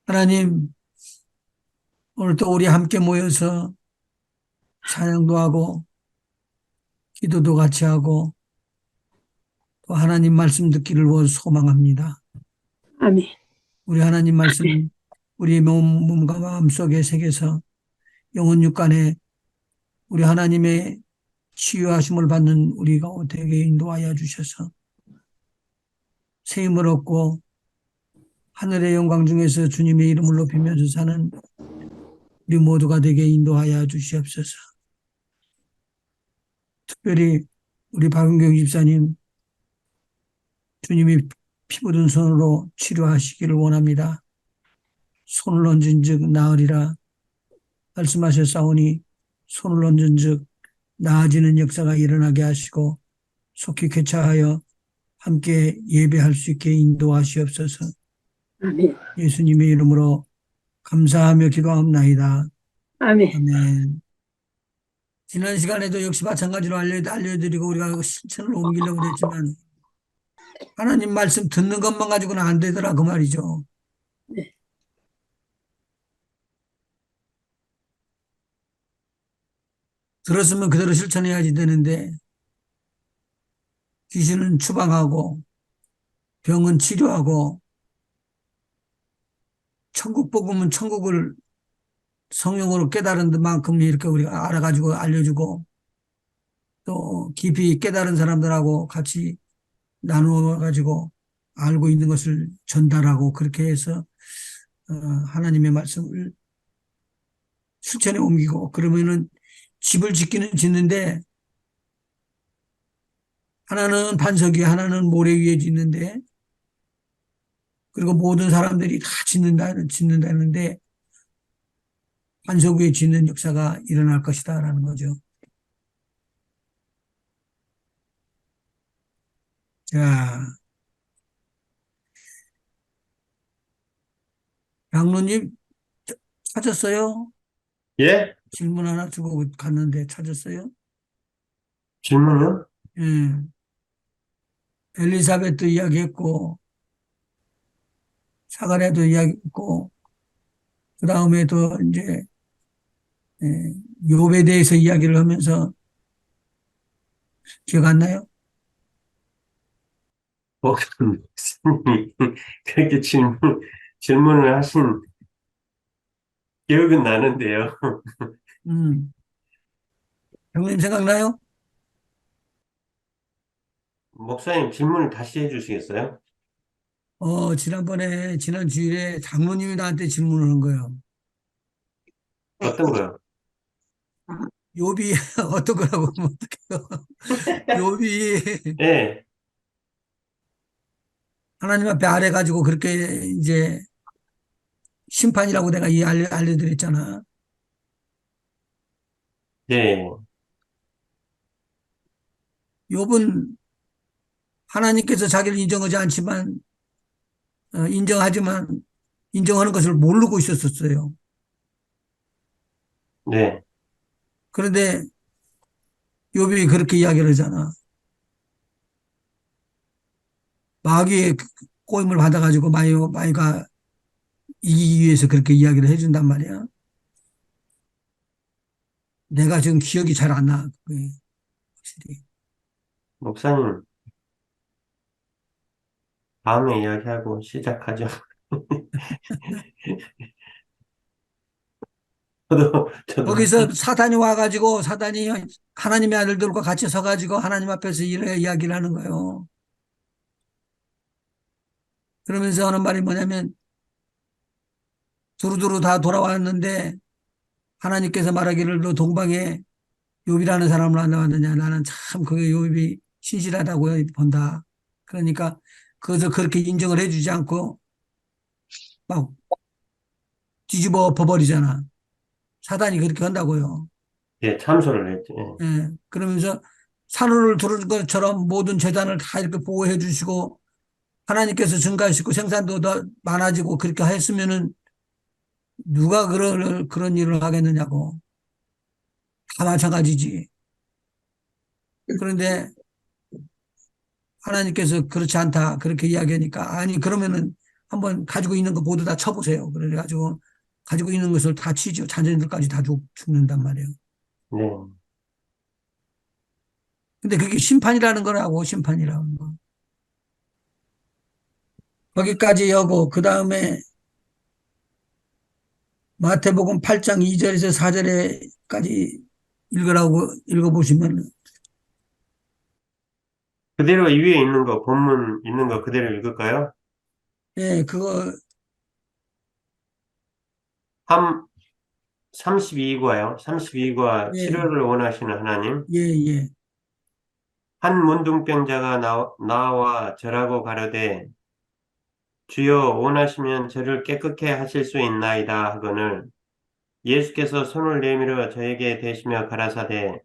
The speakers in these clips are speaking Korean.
하나님, 오늘 또 우리 함께 모여서 찬양도 하고, 기도도 같이 하고, 또 하나님 말씀 듣기를 소망합니다. 아멘. 우리 하나님 말씀, 우리 몸과 마음 속에 새겨서 영혼 육간에 우리 하나님의 치유하심을 받는 우리가 되게 인도하여 주셔서 새 힘을 얻고 하늘의 영광 중에서 주님의 이름을 높이면서 사는 우리 모두가 되게 인도하여 주시옵소서. 특별히 우리 박은경 집사님, 주님이 피 묻은 손으로 치료하시기를 원합니다. 손을 얹은 즉 나으리라 말씀하셨사오니 손을 얹은 즉 나아지는 역사가 일어나게 하시고 속히 쾌차하여 함께 예배할 수 있게 인도하시옵소서. 아멘. 예수님의 이름으로 감사하며 기도합나이다. 아멘. 아멘. 지난 시간에도 역시 마찬가지로 알려드리고 우리가 실천을 옮기려고 그랬지만 하나님 말씀 듣는 것만 가지고는 안 되더라 그 말이죠. 네. 들었으면 그대로 실천해야지 되는데 귀신은 추방하고 병은 치료하고 천국 복음은 천국을 성령으로 깨달은 만큼 이렇게 우리가 알아가지고 알려주고 또 깊이 깨달은 사람들하고 같이 나누어 가지고 알고 있는 것을 전달하고 그렇게 해서 하나님의 말씀을 실천에 옮기고 그러면은 집을 짓기는 짓는데 하나는 반석 위에 하나는 모래 위에 짓는데 그리고 모든 사람들이 다 짓는다는데 반석 위에 짓는 역사가 일어날 것이다라는 거죠. 자, 장로님 찾았어요? 예? 질문 하나 주고 갔는데 찾았어요? 질문은? 예. 엘리사벳도 이야기했고 사가랴도 이야기했고 그 다음에 또 이제 예, 욥에 대해서 이야기를 하면서 기억 안 나요? 목사님이 그렇게 질문을 하신 기억은 나는데요. 음. 형님 생각나요? 목사님 질문을 다시 해주시겠어요? 지난 주일에 장로님이 나한테 질문을 한 거예요. 어떤 거요? 욥이 어떤 거라고 하면 어떡해요? 욥이 예, 하나님 앞에 아뢰가지고 그렇게 이제 심판이라고 내가 알려드렸잖아. 네, 욥은 하나님께서 자기를 인정하지 않지만 인정하지만 인정하는 것을 모르고 있었어요. 네, 그런데 욥이 그렇게 이야기를 하잖아. 마귀의 꼬임을 받아가지고 마귀가 이기기 위해서 그렇게 이야기를 해준단 말이야. 내가 지금 기억이 잘 안 나. 그게 확실히. 목사님 다음에 이야기하고 시작하죠. 저도 거기서 사단이 와가지고 사단이 하나님의 아들들과 같이 서가지고 하나님 앞에서 이렇게 이야기를 하는 거예요. 그러면서 하는 말이 뭐냐면 두루두루 다 돌아왔는데 하나님께서 말하기를 너 동방에 욥이라는 사람을 안 나왔느냐. 나는 참 그게 욥이 신실하다고 본다. 그러니까 그것을 그렇게 인정을 해주지 않고 막 뒤집어 엎어버리잖아. 사단이 그렇게 한다고요. 예, 참소를 했죠. 예. 예. 그러면서 산후를 두른 것처럼 모든 재단을 다 이렇게 보호해 주시고 하나님께서 증가하시고 생산도 더 많아지고 그렇게 했으면은 누가 그런 일을 하겠느냐고. 다 마찬가지지. 그런데 하나님께서 그렇지 않다. 그렇게 이야기하니까 아니 그러면은 한번 가지고 있는 거 모두 다 쳐보세요. 그래가지고 가지고 있는 것을 다 치죠. 자녀들까지 다 죽는단 말이에요. 네. 근데 그게 심판이라는 거라고, 심판이라는 거. 거기까지 하고, 그 다음에 마태복음 8장 2절에서 4절에까지 읽어보시면, 그대로 이 위에 있는 거, 본문 있는 거 그대로 읽을까요? 예, 그거, 32과요. 32과 예, 치료를 원하시는 하나님. 예, 예. 한 문둥병자가 나와 절하고 가로되 주여 원하시면 저를 깨끗게 하실 수 있나이다 하거늘 예수께서 손을 내밀어 저에게 대시며 가라사대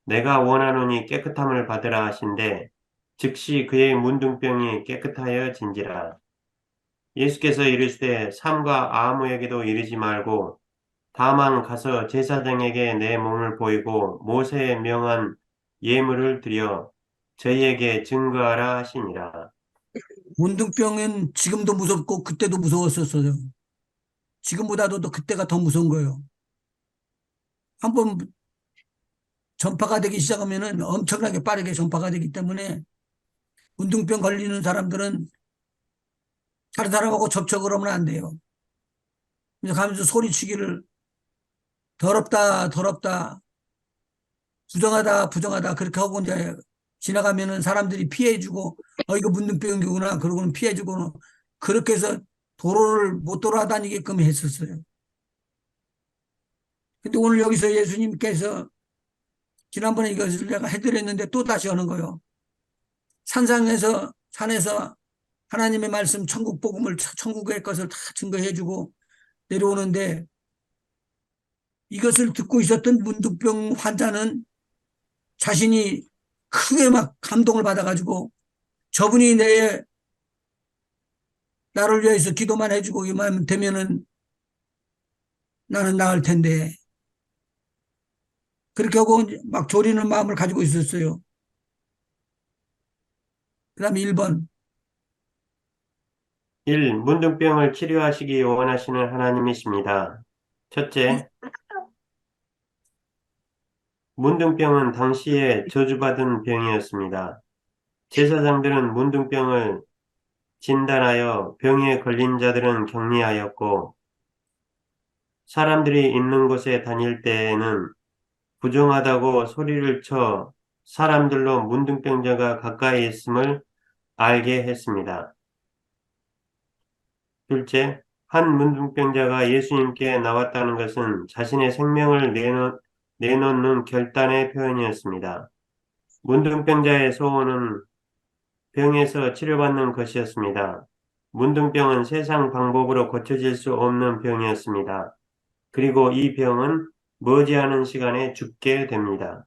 내가 원하노니 깨끗함을 받으라 하신대 즉시 그의 문둥병이 깨끗하여 진지라. 예수께서 이르시되 삼가 아무에게도 이르지 말고 다만 가서 제사장에게 내 몸을 보이고 모세에 명한 예물을 드려 저희에게 증거하라 하시니라. 문둥병은 지금도 무섭고, 그때도 무서웠었어요. 지금보다도 더 그때가 더 무서운 거예요. 한번 전파가 되기 시작하면은 엄청나게 빠르게 전파가 되기 때문에 문둥병 걸리는 사람들은 다른 사람하고 접촉을 하면 안 돼요. 그래서 가면서 소리치기를 더럽다, 더럽다, 부정하다, 부정하다 그렇게 하고 이제 지나가면은 사람들이 피해주고 이거 문둥병이구나 그러고는 피해주고는 그렇게 해서 도로를 못 돌아다니게끔 했었어요. 근데 오늘 여기서 예수님께서 지난번에 이것을 내가 해드렸는데 또 다시 하는 거예요. 산에서 하나님의 말씀, 천국 복음을, 천국의 것을 다 증거해주고 내려오는데 이것을 듣고 있었던 문둥병 환자는 자신이 크게 막 감동을 받아가지고 저분이 나를 위해서 기도만 해주고 이만 되면은 나는 나을 텐데 그렇게 하고 막 졸이는 마음을 가지고 있었어요. 그 다음에 1번 1. 문둥병을 치료하시기 원하시는 하나님이십니다. 첫째, 문둥병은 당시에 저주받은 병이었습니다. 제사장들은 문둥병을 진단하여 병에 걸린 자들은 격리하였고 사람들이 있는 곳에 다닐 때에는 부정하다고 소리를 쳐 사람들로 문둥병자가 가까이 있음을 알게 했습니다. 둘째, 한 문둥병자가 예수님께 나왔다는 것은 자신의 생명을 내놓는 결단의 표현이었습니다. 문둥병자의 소원은 병에서 치료받는 것이었습니다. 문둥병은 세상 방법으로 고쳐질 수 없는 병이었습니다. 그리고 이 병은 머지않은 시간에 죽게 됩니다.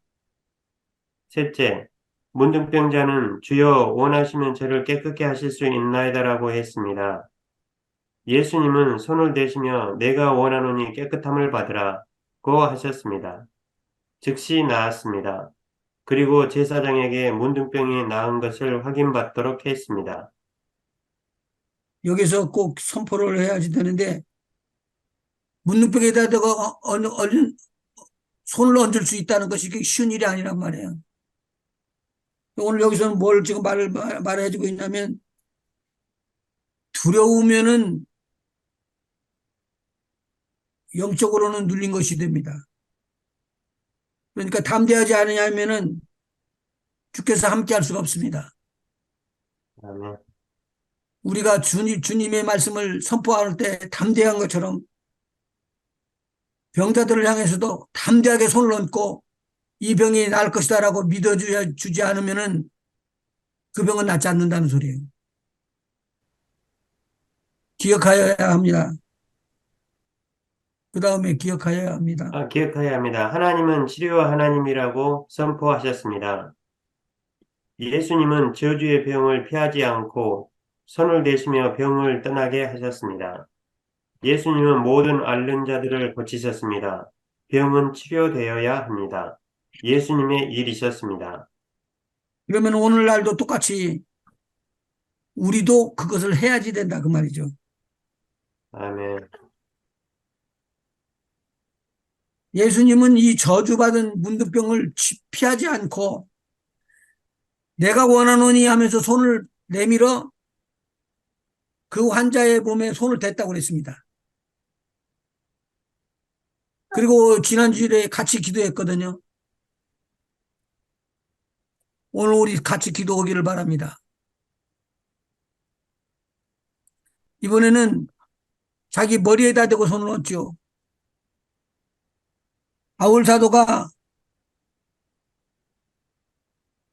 셋째, 문둥병자는 주여 원하시면 저를 깨끗게 하실 수 있나이다라고 했습니다. 예수님은 손을 대시며 내가 원하노니 깨끗함을 받으라 고 하셨습니다. 즉시 나았습니다. 그리고 제사장에게 문둥병이 나은 것을 확인받도록 했습니다. 여기서 꼭 선포를 해야지 되는데 문둥병에다가 얼른 손을 얹을 수 있다는 것이 쉬운 일이 아니란 말이에요. 오늘 여기서는 뭘 지금 말해주고 있냐면 두려우면은 영적으로는 눌린 것이 됩니다. 그러니까 담대하지 않으냐면은 주께서 함께 할 수가 없습니다. 아멘. 우리가 주님의 말씀을 선포할 때 담대한 것처럼 병자들을 향해서도 담대하게 손을 얹고 이 병이 나을 것이다라고 믿어주지 않으면은 그 병은 낫지 않는다는 소리예요. 기억하여야 합니다. 그 다음에 기억하여야 합니다. 기억해야 합니다. 하나님은 치료와 하나님이라고 선포하셨습니다. 예수님은 저주의 병을 피하지 않고 손을 대시며 병을 떠나게 하셨습니다. 예수님은 모든 앓는 자들을 고치셨습니다. 병은 치료되어야 합니다. 예수님의 일이셨습니다. 그러면 오늘날도 똑같이 우리도 그것을 해야지 된다 그 말이죠. 아멘. 예수님은 이 저주받은 문둥병을 피하지 않고 내가 원하노니 하면서 손을 내밀어 그 환자의 몸에 손을 댔다고 그랬습니다. 그리고 지난주일에 같이 기도했거든요. 오늘 우리 같이 기도하기를 바랍니다. 이번에는 자기 머리에다 대고 손을 얹죠. 바울 사도가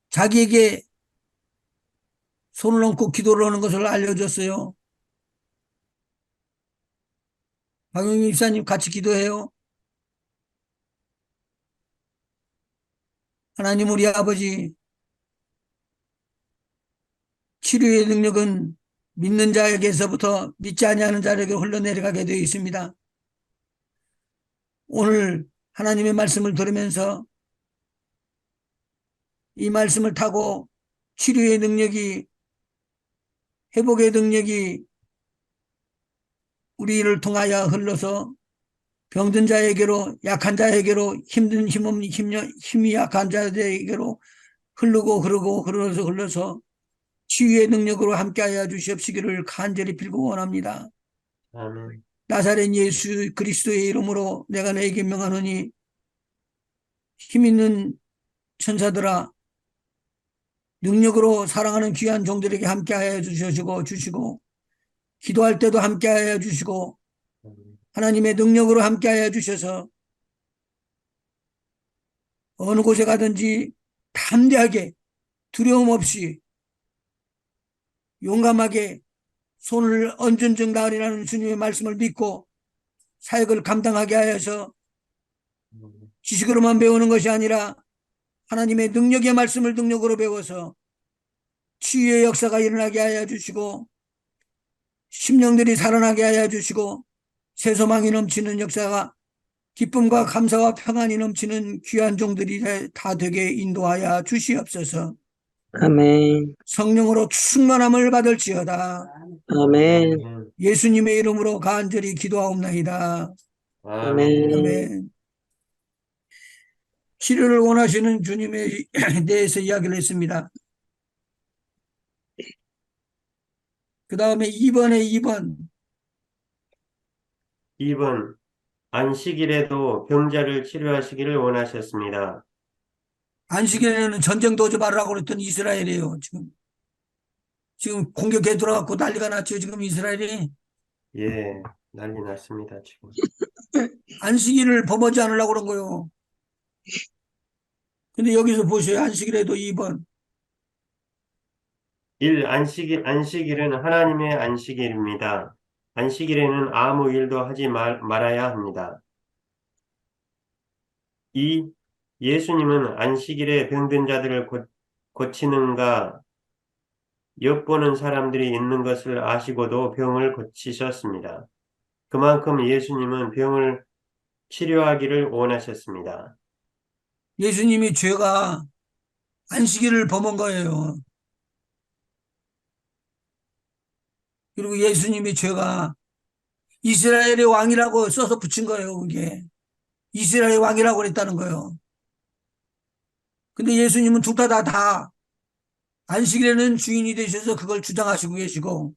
자기에게 손을 얹고 기도를 하는 것을 알려줬어요. 박영민 집사님 같이 기도해요. 하나님 우리 아버지, 치료의 능력은 믿는 자에게서부터 믿지 아니하는 자에게 흘러내려가게 되어 있습니다. 오늘 하나님의 말씀을 들으면서 이 말씀을 타고 치료의 능력이, 회복의 능력이 우리를 통하여 흘러서 병든 자에게로, 약한 자에게로, 힘이 약한 자에게로 흐르고 흘러서 치유의 능력으로 함께하여 주시옵시기를 간절히 빌고 원합니다. 아멘. 나사렛 예수 그리스도의 이름으로 내가 너에게 명하노니 힘 있는 천사들아, 능력으로 사랑하는 귀한 종들에게 함께하여 주시고 기도할 때도 함께하여 주시고 하나님의 능력으로 함께하여 주셔서 어느 곳에 가든지 담대하게 두려움 없이 용감하게 손을 얹은 즉 나으리라는 주님의 말씀을 믿고 사역을 감당하게 하여서 지식으로만 배우는 것이 아니라 하나님의 능력의 말씀을 능력으로 배워서 치유의 역사가 일어나게 하여 주시고 심령들이 살아나게 하여 주시고 새소망이 넘치는 역사가 기쁨과 감사와 평안이 넘치는 귀한 종들이 다 되게 인도하여 주시옵소서. 아멘. 성령으로 충만함을 받을지어다. 아멘. 예수님의 이름으로 간절히 기도하옵나이다. 아멘. 아멘. 치료를 원하시는 주님에 대해서 이야기를 했습니다. 그 다음에 2번 2번 안식일에도 병자를 치료하시기를 원하셨습니다. 안식일에는 전쟁 도지 말라고 그랬던 이스라엘이에요. 지금 공격해 들어갔고 난리가 났죠. 지금 이스라엘이. 예, 난리 났습니다, 지금. 안식일을 범하지 않으려고 그런 거예요. 근데 여기서 보세요. 안식일에도 2번. 1. 안식일은 하나님의 안식일입니다. 안식일에는 아무 일도 하지 말아야 합니다. 2. 예수님은 안식일에 병든 자들을 고치는가 엿보는 사람들이 있는 것을 아시고도 병을 고치셨습니다. 그만큼 예수님은 병을 치료하기를 원하셨습니다. 예수님이 죄가 안식일을 범한 거예요. 그리고 예수님이 죄가 이스라엘의 왕이라고 써서 붙인 거예요. 그게 이스라엘의 왕이라고 그랬다는 거예요. 근데 예수님은 둘 다 안식일에는 주인이 되셔서 그걸 주장하시고 계시고,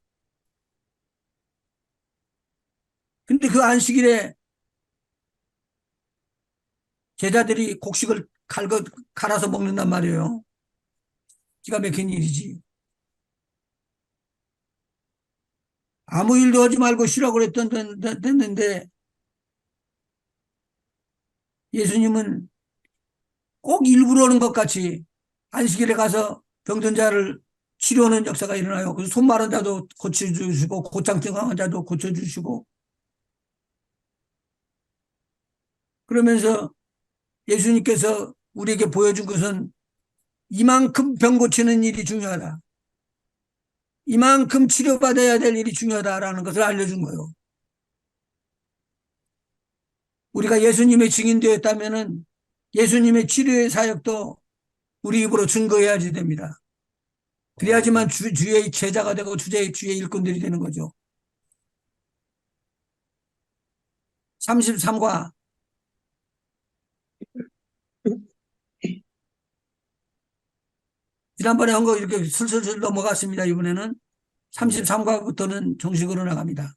근데 그 안식일에 제자들이 곡식을 갈아서 먹는단 말이에요. 기가 막힌 일이지. 아무 일도 하지 말고 쉬라고 됐는데 예수님은 꼭 일부러 하는 것 같이 안식일에 가서 병든 자를 치료하는 역사가 일어나요. 그래서 손 마른 자도 고쳐주시고 고창증 강한 자도 고쳐주시고, 그러면서 예수님께서 우리에게 보여준 것은 이만큼 병 고치는 일이 중요하다. 이만큼 치료받아야 될 일이 중요하다라는 것을 알려준 거예요. 우리가 예수님의 그래야지만 주의 제자가 되고 주의 일꾼들이 되는 거죠. 33과 지난번에 한 거 이렇게 슬슬 넘어갔습니다. 이번에는 33과부터는 정식으로 나갑니다.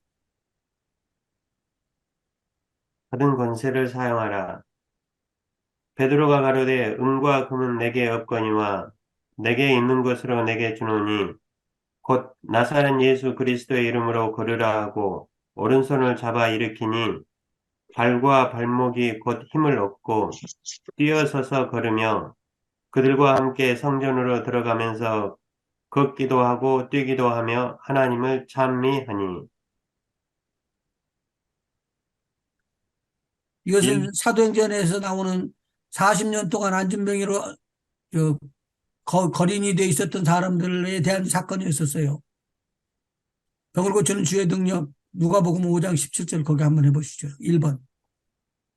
받은 권세를 사용하라. 베드로가 가로되 은과 금은 내게 없거니와 내게 있는 것으로 내게 주노니 곧 나사렛 예수 그리스도의 이름으로 걸으라 하고 오른손을 잡아 일으키니 발과 발목이 곧 힘을 얻고 뛰어서서 걸으며 그들과 함께 성전으로 들어가면서 걷기도 하고 뛰기도 하며 하나님을 찬미하니. 이것은 사도행전에서 나오는 40년 동안 안진병으로 거린이 돼 있었던 사람들에 대한 사건이었었어요. 병을 고치는 주의 능력, 누가복음 5장 17절 거기 한번 해보시죠. 1번.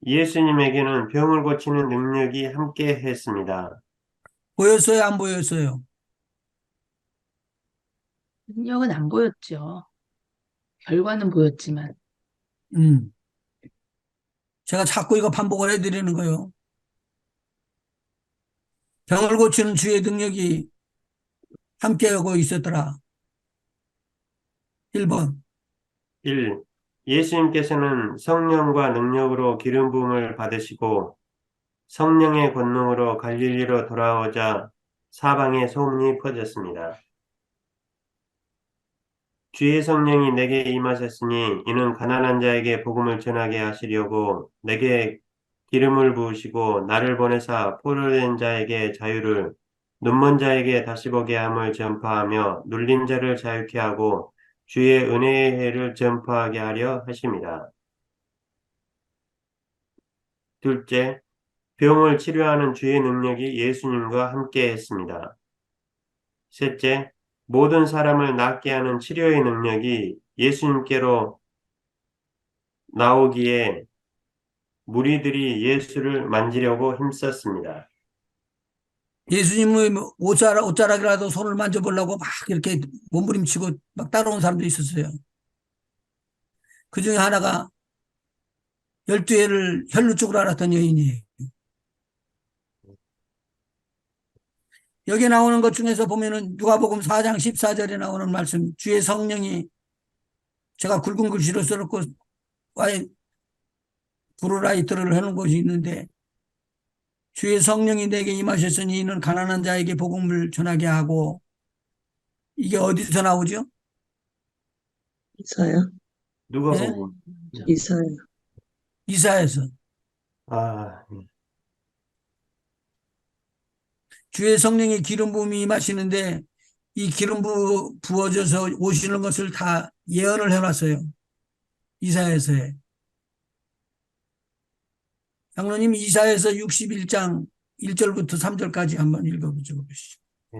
예수님에게는 병을 고치는 능력이 함께 했습니다. 보였어요? 안 보였어요? 능력은 안 보였죠. 결과는 보였지만. 제가 자꾸 이거 반복을 해드리는 거예요. 병을 고치는 주의 능력이 함께하고 있었더라. 1번. 1. 예수님께서는 성령과 능력으로 기름 부음을 받으시고 성령의 권능으로 갈릴리로 돌아오자 사방에 소문이 퍼졌습니다. 주의 성령이 내게 임하셨으니 이는 가난한 자에게 복음을 전하게 하시려고 내게 기름을 부으시고 나를 보내사 포로된 자에게 자유를 눈먼 자에게 다시 보게 함을 전파하며 눌린 자를 자유케 하고 주의 은혜의 해를 전파하게 하려 하십니다. 둘째, 병을 치료하는 주의 능력이 예수님과 함께 했습니다. 셋째, 모든 사람을 낫게 하는 치료의 능력이 예수님께로 나오기에 무리들이 예수를 만지려고 힘썼습니다. 예수님의 옷자락이라도 손을 만져보려고 막 이렇게 몸부림치고 막 따라온 사람도 있었어요. 그 중에 하나가 12해를 혈루 쪽으로 앓았던 여인이에요. 여기 나오는 것 중에서 보면은 누가복음 4장 14절에 나오는 말씀, 주의 성령이 제가 굵은 글씨로 써놓고 와이 브루라이트를 하는 곳이 있는데 주의 성령이 내게 임하셨으니 이는 가난한 자에게 복음을 전하게 하고 이게 어디서 나오죠? 이사야, 누가 네? 보고? 이사야. 이사야서. 아, 주의 성령이 기름 부음이 임하시는데 이 기름 부어져서 오시는 것을 다 예언을 해놨어요. 이사야서에. 장로님 이사야서 61장 1절부터 3절까지 한번 읽어보시죠. 예.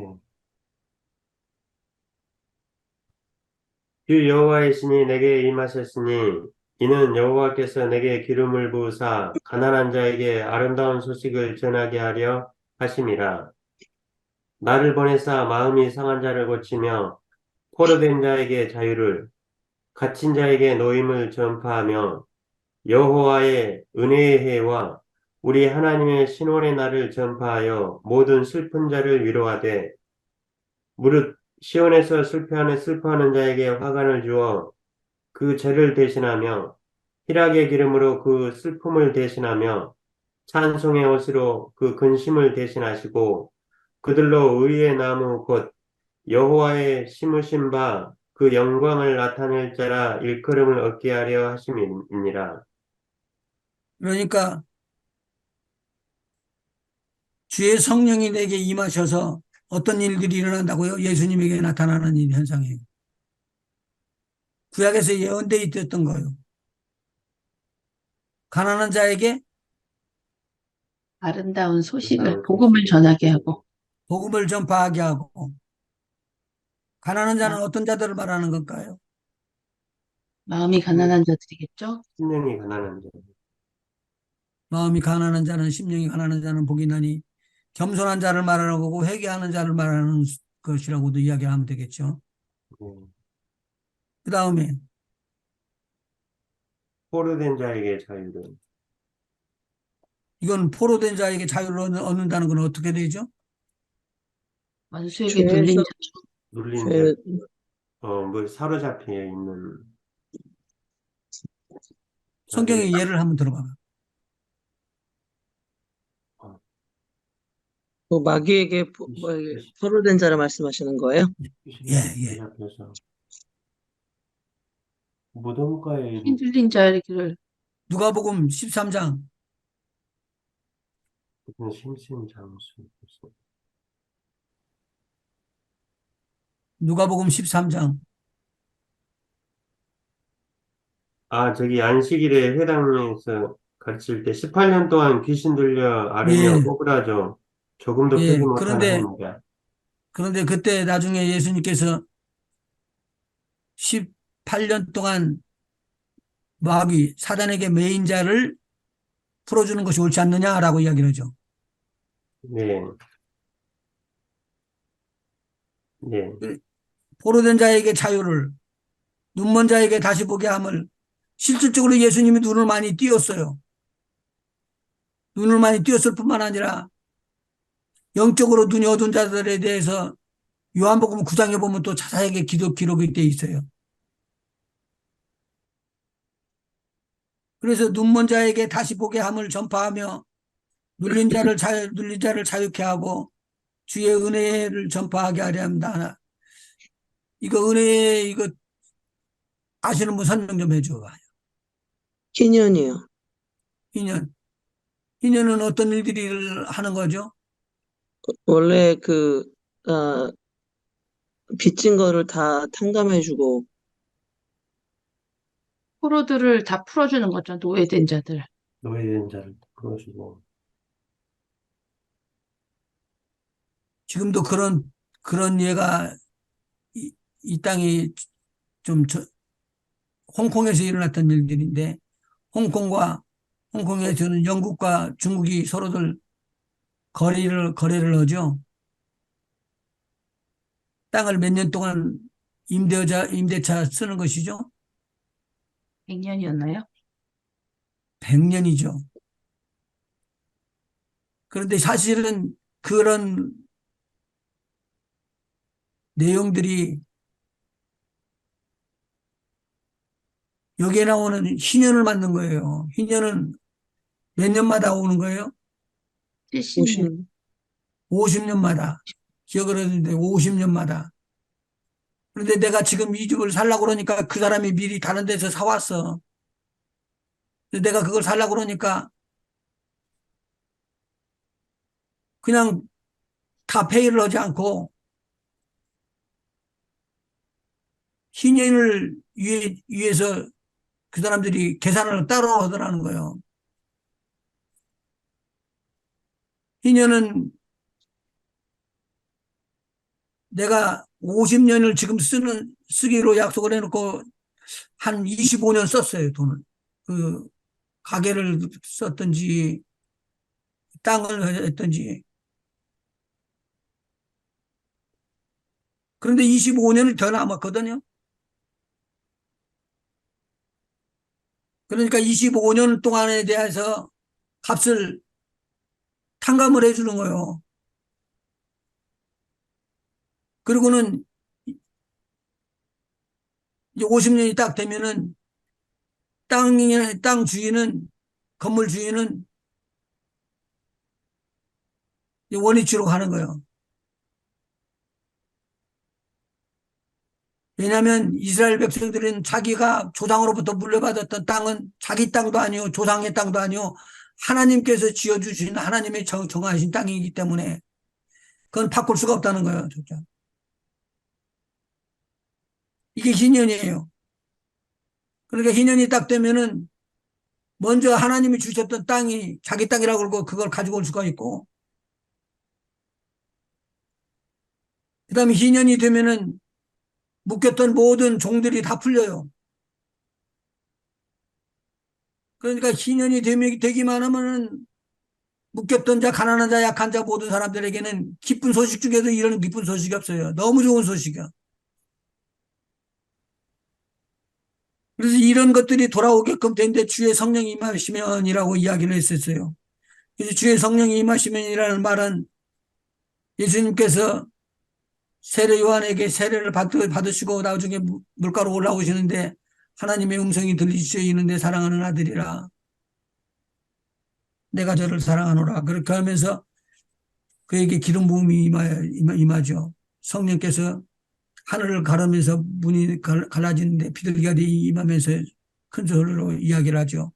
주 여호와의 신이 내게 임하셨으니 이는 여호와께서 내게 기름을 부으사 가난한 자에게 아름다운 소식을 전하게 하려 하심이라. 나를 보내사 마음이 상한 자를 고치며 포로된 자에게 자유를 갇힌 자에게 노임을 전파하며 여호와의 은혜의 해와 우리 하나님의 신원의 날을 전파하여 모든 슬픈 자를 위로하되 무릇 시온에서 슬퍼하는 자에게 화관을 주어 그 죄를 대신하며 희락의 기름으로 그 슬픔을 대신하며 찬송의 옷으로 그 근심을 대신하시고 그들로 의의 나무 곧 여호와의 심으신 바 그 영광을 나타낼 자라 일컬음을 얻게 하려 하심이니라. 그러니까 주의 성령이 내게 임하셔서 어떤 일들이 일어난다고요? 예수님에게 나타나는 일 현상이에요. 구약에서 예언되어 있었던 거예요. 가난한 자에게 아름다운 소식을, 복음을 전하게 하고. 복음을 전파하게 하고 가난한 자는 아, 어떤 자들을 말하는 걸까요? 마음이 가난한 자들이겠죠? 심령이 가난한 자. 마음이 가난한 자는 심령이 가난한 자는 복이 나니 겸손한 자를 말하는 거고 회개하는 자를 말하는 것이라고도 이야기하면 되겠죠. 네. 그 다음에 포로된 자에게 자유를. 이건 포로된 자에게 자유를 얻는다는 건 어떻게 되죠? 원수에게 눌린 죄에서 자죠. 눌린 자, 죄, 뭐 사로잡혀 있는 자들의 성경의 예를 한번 들어봐봐. 그 마귀에게 포로된 자를 말씀하시는 거예요? 예, 예. 잡혀서 무덤가에 흔들린 자에게를 누가복음 13장 무슨 심신 장수. 누가복음 13장 저기 안식일에 회당에서 가르칠 때 18년 동안 귀신 들려 앓으며 예, 오그라져 조금도 예. 펴지 못하는 합니다. 그런데 그때 나중에 예수님께서 18년 동안 마귀 사단에게 매인 자를 풀어주는 것이 옳지 않느냐라고 이야기를 하죠. 네, 네, 포로된 자에게 자유를, 눈먼 자에게 다시 보게 함을, 실질적으로 예수님이 눈을 많이 띄었어요. 눈을 많이 띄었을 뿐만 아니라 영적으로 눈이 어두운 자들에 대해서 요한복음 9장에 보면 또 자세하게 기록이 되어 있어요. 그래서 눈먼 자에게 다시 보게 함을 전파하며 눌린 자를 자유케 하고 주의 은혜를 전파하게 하려 합니다. 이거 은혜 이거 아시는 분 설명 좀 해줘 봐요. 희년이요. 희년. 희년은 어떤 일들을 하는 거죠? 원래 아, 빚진 거를 다 탕감해주고, 포로들을 다 풀어주는 거죠. 노예된 자들. 노예된 자를 풀어주고. 지금도 그런 예가 이 땅이 좀 홍콩에서 일어났던 일들인데 홍콩에서는 영국과 중국이 서로들 거래를 하죠. 땅을 몇 년 동안 임대차 쓰는 것이죠. 100년이었나요? 100년이죠. 그런데 사실은 그런 내용들이 여기에 나오는 희년을 맞는 거예요. 희년은 몇 년마다 오는 거예요? 70년. 50, 50년마다. 기억을 하는데 50년마다. 그런데 내가 지금 이 집을 살라고 그러니까 그 사람이 미리 다른 데서 사왔어. 근데 내가 그걸 살라고 그러니까 그냥 다 페이를 하지 않고 희년을 위해서 그 사람들이 계산을 따로 하더라는 거예요. 희년은 내가 50년을 지금 쓰기로 약속을 해놓고 한 25년 썼어요, 돈을. 그, 가게를 썼든지, 땅을 했든지. 그런데 25년이 더 남았거든요. 그러니까 25년 동안에 대해서 값을 탕감을 해주는 거예요. 그리고는 이제 50년이 딱 되면은 땅 주인은, 건물 주인은 원위치로 가는 거예요. 왜냐하면 이스라엘 백성들은 자기가 조상으로부터 물려받았던 땅은 자기 땅도 아니요, 조상의 땅도 아니요, 하나님께서 지어주신 하나님의 정하신 땅이기 때문에 그건 바꿀 수가 없다는 거예요, 진짜. 이게 희년이에요. 그러니까 희년이 딱 되면은 먼저 하나님이 주셨던 땅이 자기 땅이라고 그러고 그걸 가지고 올 수가 있고, 그 다음에 희년이 되면은 묶였던 모든 종들이 다 풀려요. 그러니까 희년이 되기만 하면은 묶였던 자, 가난한 자, 약한 자 모든 사람들에게는 기쁜 소식 중에도 이런 기쁜 소식이 없어요. 너무 좋은 소식이야. 그래서 이런 것들이 돌아오게끔 된데 주의 성령이 임하시면이라고 이야기를 했었어요. 그래서 주의 성령이 임하시면이라는 말은 예수님께서 세례 요한에게 세례를 받으시고 나중에 물가로 올라오시는데 하나님의 음성이 들리시죠. 내 사랑하는 아들이라 내가 저를 사랑하노라. 그렇게 하면서 그에게 기름 부음이 임하죠. 성령께서 하늘을 가르면서 문이 갈라지는데 비둘기가 임하면서 큰 소리로 이야기를 하죠.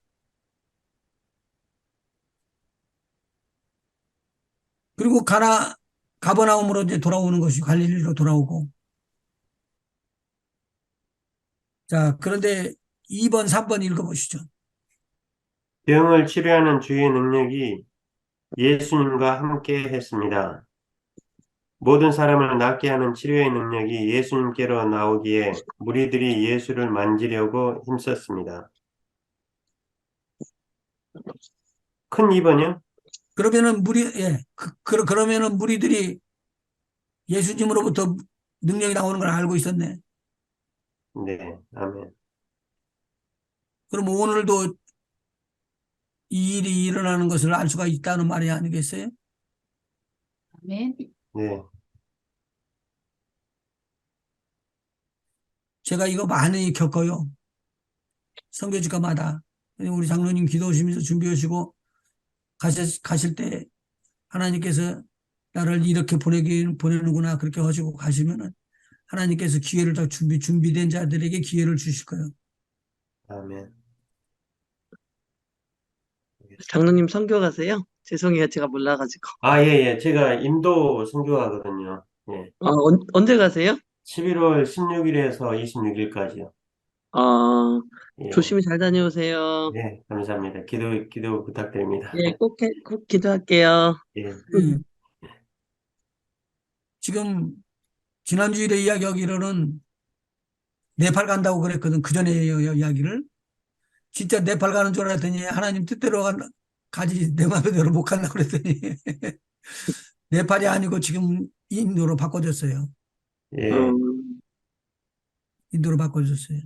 그리고 가버나움으로 이제 돌아오는 것이 갈릴리로 돌아오고. 자, 그런데 2번, 3번 읽어보시죠. 병을 치료하는 주의 능력이 예수님과 함께 했습니다. 모든 사람을 낫게 하는 치료의 능력이 예수님께로 나오기에 무리들이 예수를 만지려고 힘썼습니다. 큰 2번이요? 그러면은 그러면은 무리들이 예수님으로부터 능력이 나오는 걸 알고 있었네. 네, 아멘. 그럼 오늘도 이 일이 일어나는 것을 알 수가 있다는 말이 아니겠어요? 아멘. 네, 제가 이거 많이 겪어요. 선교지가마다. 우리 장로님 기도하시면서 준비하시고 가실 때 하나님께서 나를 이렇게 보내는구나 그렇게 하시고 가시면은 하나님께서 기회를 다 준비된 자들에게 기회를 주실 거예요. 아멘. 장로님 선교 가세요? 죄송해요. 제가 몰라가지고. 아, 예, 예. 제가 인도 선교하거든요. 예. 언제 가세요? 11월 16일에서 26일까지요. 어, 예. 조심히 잘 다녀오세요. 네, 감사합니다. 기도 부탁드립니다. 예, 꼭 기도할게요. 예. 예. 지금 지난주일에 이야기하기로는 네팔 간다고 그랬거든. 그 전에 이야기를. 진짜 네팔 가는 줄 알았더니 하나님 뜻대로 가지 내 마음대로 못 간다 그랬더니 네팔이 아니고 지금 인도로 바꿔줬어요. 예. 음, 인도로 바꿔줬어요.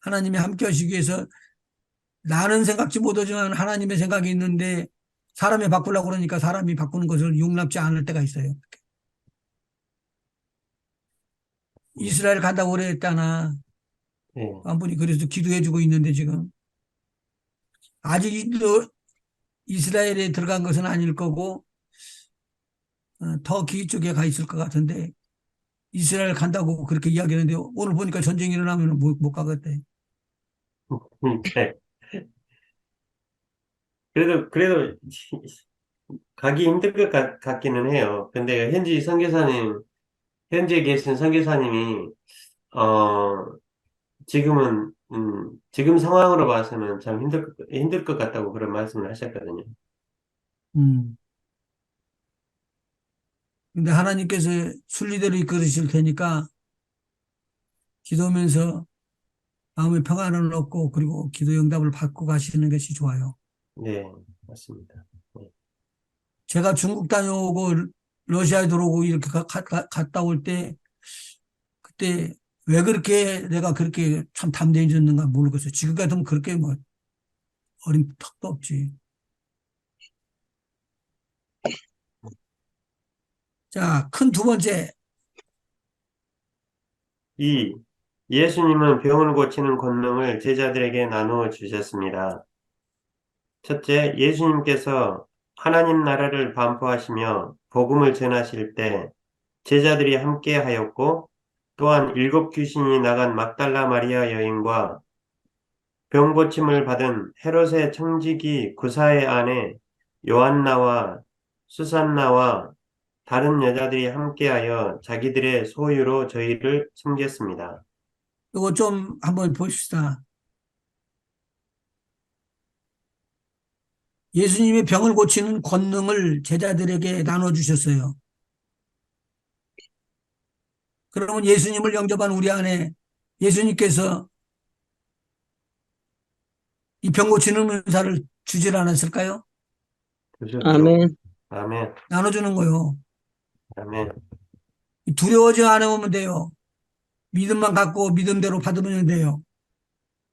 하나님이 함께 하시기 위해서 나는 생각지 못하지만 하나님의 생각이 있는데 사람이 바꾸려고 그러니까 사람이 바꾸는 것을 용납지 않을 때가 있어요. 이스라엘 간다고 그랬잖아. 예. 한 분이 그래서 기도해주고 있는데 지금 아직도 이스라엘에 들어간 것은 아닐 거고 터키 쪽에 가 있을 것 같은데 이스라엘 간다고 그렇게 이야기하는데 오늘 보니까 전쟁이 일어나면 못 가겠대. 네. 그래도 가기 힘들 것 같기는 해요. 근데 현재 계신 선교사님이, 지금은, 지금 상황으로 봐서는 참 힘들 것 같다고 그런 말씀을 하셨거든요. 음. 근데 하나님께서 순리대로 이끌으실 테니까 기도하면서 마음의 평안을 얻고 그리고 기도 응답을 받고 가시는 것이 좋아요. 네, 맞습니다. 네. 제가 중국 다녀오고 러시아에 들어오고 이렇게 갔다 올 때 그때 왜 그렇게 내가 그렇게 참 담대해졌는가 모르겠어요. 지금 같으면 그렇게 뭐 어린 턱도 없지. 자, 큰 두 번째. 예수님은 병을 고치는 권능을 제자들에게 나누어 주셨습니다. 첫째, 예수님께서 하나님 나라를 반포하시며 복음을 전하실 때 제자들이 함께 하였고 또한 7 귀신이 나간 막달라 마리아 여인과 병 고침을 받은 헤롯의 청지기 구사의 아내 요한나와 수산나와 다른 여자들이 함께하여 자기들의 소유로 저희를 섬겼습니다. 이거 좀 한번 봅시다. 예수님의 병을 고치는 권능을 제자들에게 나눠주셨어요. 그러면 예수님을 영접한 우리 안에 예수님께서 이 병 고치는 은사를 주질 않았을까요? 주십시오. 아멘. 아멘. 나눠주는 거요. 아멘. 두려워하지 않으면 돼요. 믿음만 갖고 믿음대로 받으면 돼요.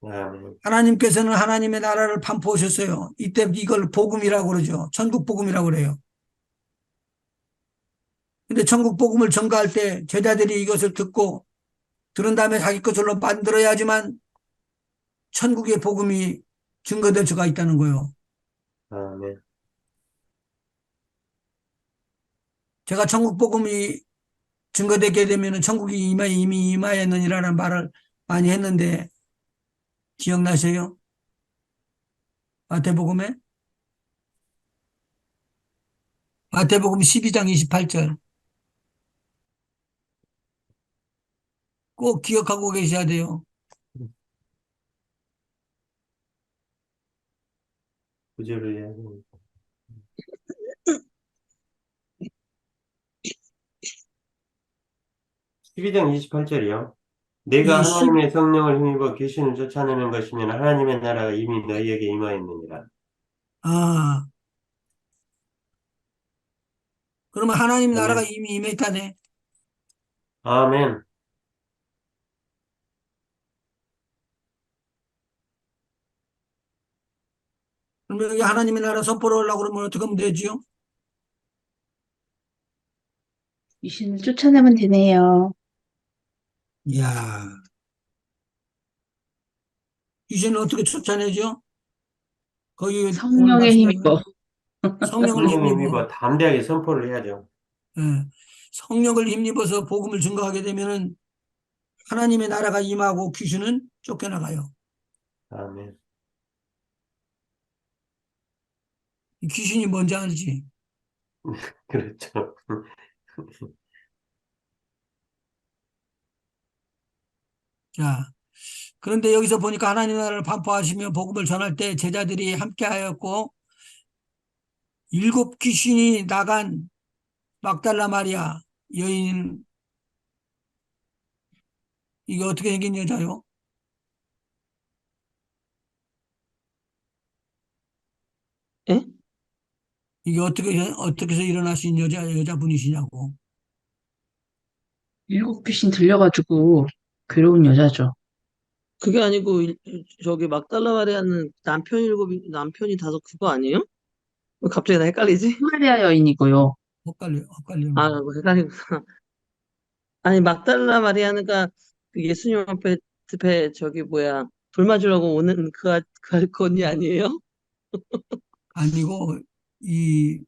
아멘. 하나님께서는 하나님의 나라를 반포하셨어요. 이때 이걸 복음이라고 그러죠. 천국 복음이라고 그래요. 근데 천국 복음을 전가할 때 제자들이 이것을 듣고 들은 다음에 자기 것으로 만들어야지만 천국의 복음이 증거될 수가 있다는 거예요. 아멘. 제가 천국 복음이 증거되게 되면 천국이 이미 임하였느니라는 말을 많이 했는데 기억나세요? 마태복음에? 마태복음 12장 28절 꼭 기억하고 계셔야 돼요. 구절을 이야기합니다. 12장 28절이요. 내가 이 시- 하나님의 성령을 힘입어 귀신을 쫓아내는 것이면 하나님의 나라가 이미 너희에게 임하였느니라. 아, 그러면 하나님 나라가 아멘. 이미 임했다네. 아멘. 그러면 여기 하나님의 나라 선포를 하려고 그러면 어떻게 하면 되지요? 귀신을 쫓아내면 되네요. 이야, 귀신을 어떻게 쫓아내죠? 거기 오늘 성령에 말씀에 힘입어. 성령을 성령을 힘입어. 힘입어 담대하게 선포를 해야죠. 예, 성령을 힘입어서 복음을 증거하게 되면은 하나님의 나라가 임하고 귀신은 쫓겨나가요. 아멘. 이 귀신이 뭔지 알지? 그렇죠. 자, 그런데 여기서 보니까 하나님 나라를 반포하시며 복음을 전할 때 제자들이 함께하였고 일곱 귀신이 나간 막달라 마리아 여인 이게 어떻게 생긴 여자요? 예? 이게 어떻게 해서 일어나신 여자분이시냐고. 일곱 귀신 들려가지고 괴로운 여자죠. 그게 아니고 저기 막달라 마리아는 남편 일곱 남편이 다섯 그거 아니에요? 왜 갑자기 나 헷갈리지? 마리아 여인이고요. 헷갈리는 아, 거예요. 뭐 헷갈리고 아니 막달라 마리아는가 그 예수님 앞에 저기 뭐야 돌 맞으려고 오는 그 언니 아니에요? 아니고 이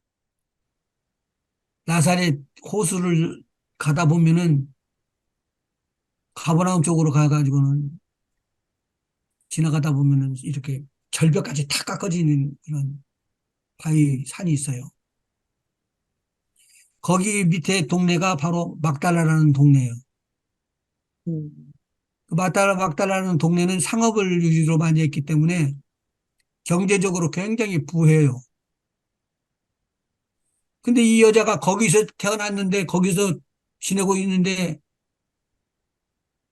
나사렛 호수를 가다 보면은 가버나움 쪽으로 가가지고는 지나가다 보면은 이렇게 절벽까지 탁 깎아지는 그런 바위 산이 있어요. 거기 밑에 동네가 바로 막달라라는 동네예요. 음. 그 막달라라는 동네는 상업을 유지로 많이 했기 때문에 경제적으로 굉장히 부해요. 근데 이 여자가 거기서 태어났는데 거기서 지내고 있는데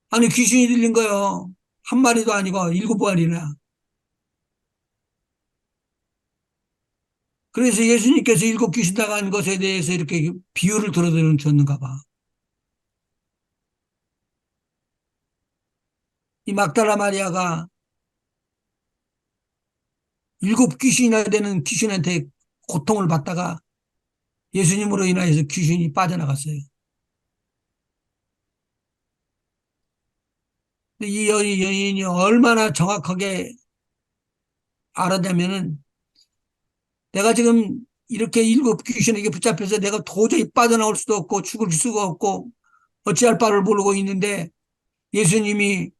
아니 귀신이 들린 거예요. 한 마리도 아니고 일곱 마리나. 그래서 예수님께서 일곱 귀신 나간 것에 대해서 이렇게 비유를 들어줬는가 봐. 이 막달라 마리아가 일곱 귀신이나 되는 귀신한테 고통을 받다가 예수님으로 인하여서 귀신이 빠져나갔어요. 근데 이 여인이 얼마나 정확하게 알았냐면은 내가 지금 이렇게 일곱 귀신에게 붙잡혀서 내가 도저히 빠져나올 수도 없고 죽을 수가 없고 어찌할 바를 모르고 있는데 예수님이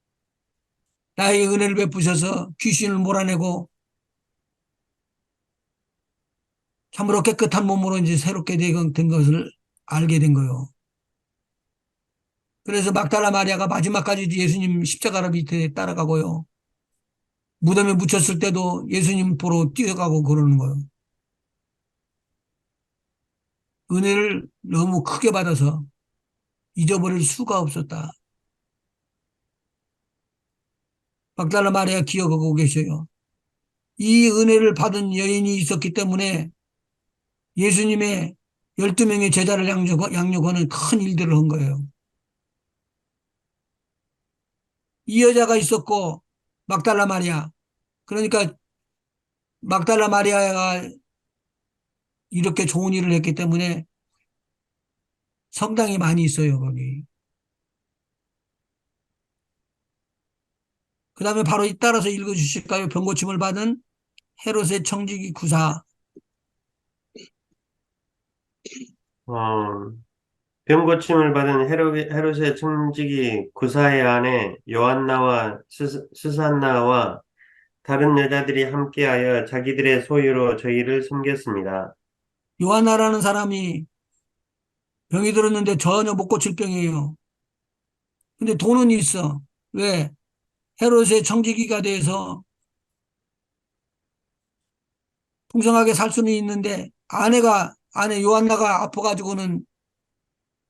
나에게 은혜를 베푸셔서 귀신을 몰아내고 참으로 깨끗한 몸으로 이제 새롭게 된 것을 알게 된 거예요. 그래서 막달라 마리아가 마지막까지 예수님 십자가 밑에 따라가고요. 무덤에 묻혔을 때도 예수님 보러 뛰어가고 그러는 거예요. 은혜를 너무 크게 받아서 잊어버릴 수가 없었다. 막달라 마리아 기억하고 계셔요. 이 은혜를 받은 여인이 있었기 때문에 예수님의 12명의 제자를 양육하는 큰 일들을 한 거예요. 이 여자가 있었고 막달라 마리아. 그러니까 막달라 마리아가 이렇게 좋은 일을 했기 때문에 성당이 많이 있어요, 거기. 그 다음에 바로 따라서 읽어주실까요? 병고침을 받은 헤롯의 청지기 구사. 어, 병고침을 받은 헤롯의 청지기 구사의 아내 요한나와 수산나와 다른 여자들이 함께하여 자기들의 소유로 저희를 섬겼습니다. 요한나라는 사람이 병이 들었는데 전혀 못 고칠 병이에요. 근데 돈은 있어. 왜? 헤롯의 청지기가 돼서 풍성하게 살 수는 있는데 아내 요한나가 아파가지고는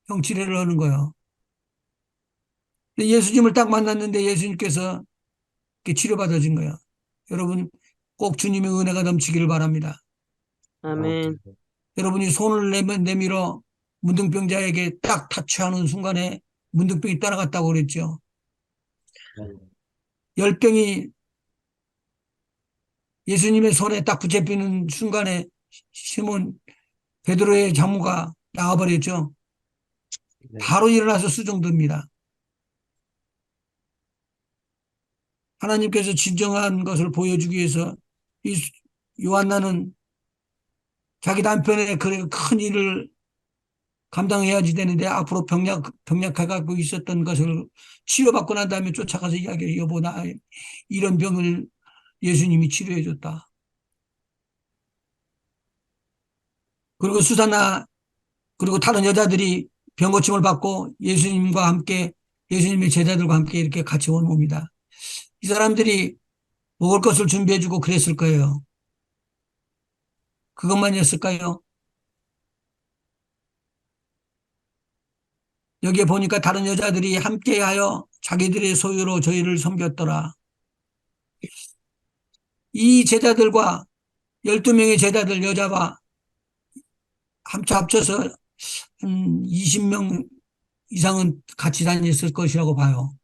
병치레를 하는 거예요. 근데 예수님을 딱 만났는데 예수님께서 이렇게 치료받아준 거예요. 여러분 꼭 주님의 은혜가 넘치기를 바랍니다. 아멘. 여러분이 손을 내밀어 문둥병자에게 딱 타치하는 순간에 문둥병이 떠나갔다고 그랬죠. 열병이 예수님의 손에 딱 붙잡히는 순간에 시몬 베드로의 장모가 나와버렸죠. 네. 바로 일어나서 수종듭니다. 하나님께서 진정한 것을 보여주기 위해서 이 요한나는 자기 남편의 큰 일을 감당해야지 되는데 앞으로 병약해가고 있었던 것을 치료받고 난 다음에 쫓아가서 이야기해. 여보, 나 이런 병을 예수님이 치료해 줬다. 그리고 수사나 그리고 다른 여자들이 병 고침을 받고 예수님과 함께 예수님의 제자들과 함께 이렇게 같이 온 몸이다. 이 사람들이 먹을 것을 준비해 주고 그랬을 거예요. 그것만이었을까요? 여기에 보니까 다른 여자들이 함께하여 자기들의 소유로 저희를 섬겼더라. 이 제자들과 12명의 제자들 여자와 합쳐서 한 20명 이상은 같이 다녔을 것이라고 봐요.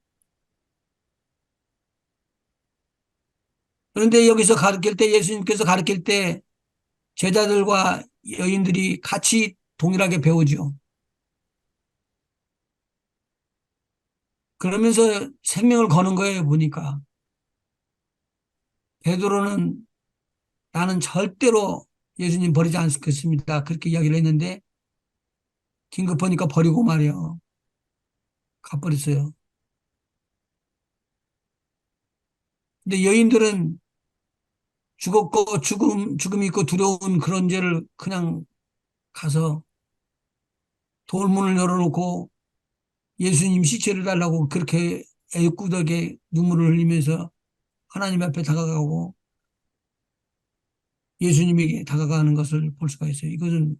그런데 여기서 가르칠 때 예수님께서 가르칠 때 제자들과 여인들이 같이 동일하게 배우죠. 그러면서 생명을 거는 거예요, 보니까. 베드로는 나는 절대로 예수님 버리지 않겠습니다. 그렇게 이야기를 했는데 긴급하니까 버리고 말이요. 가버렸어요. 근데 여인들은 죽었고 죽음이 있고 두려운 그런 죄를 그냥 가서 돌문을 열어놓고 예수님 시체를 달라고 그렇게 애꿎하게 눈물을 흘리면서 하나님 앞에 다가가고 예수님에게 다가가는 것을 볼 수가 있어요. 이것은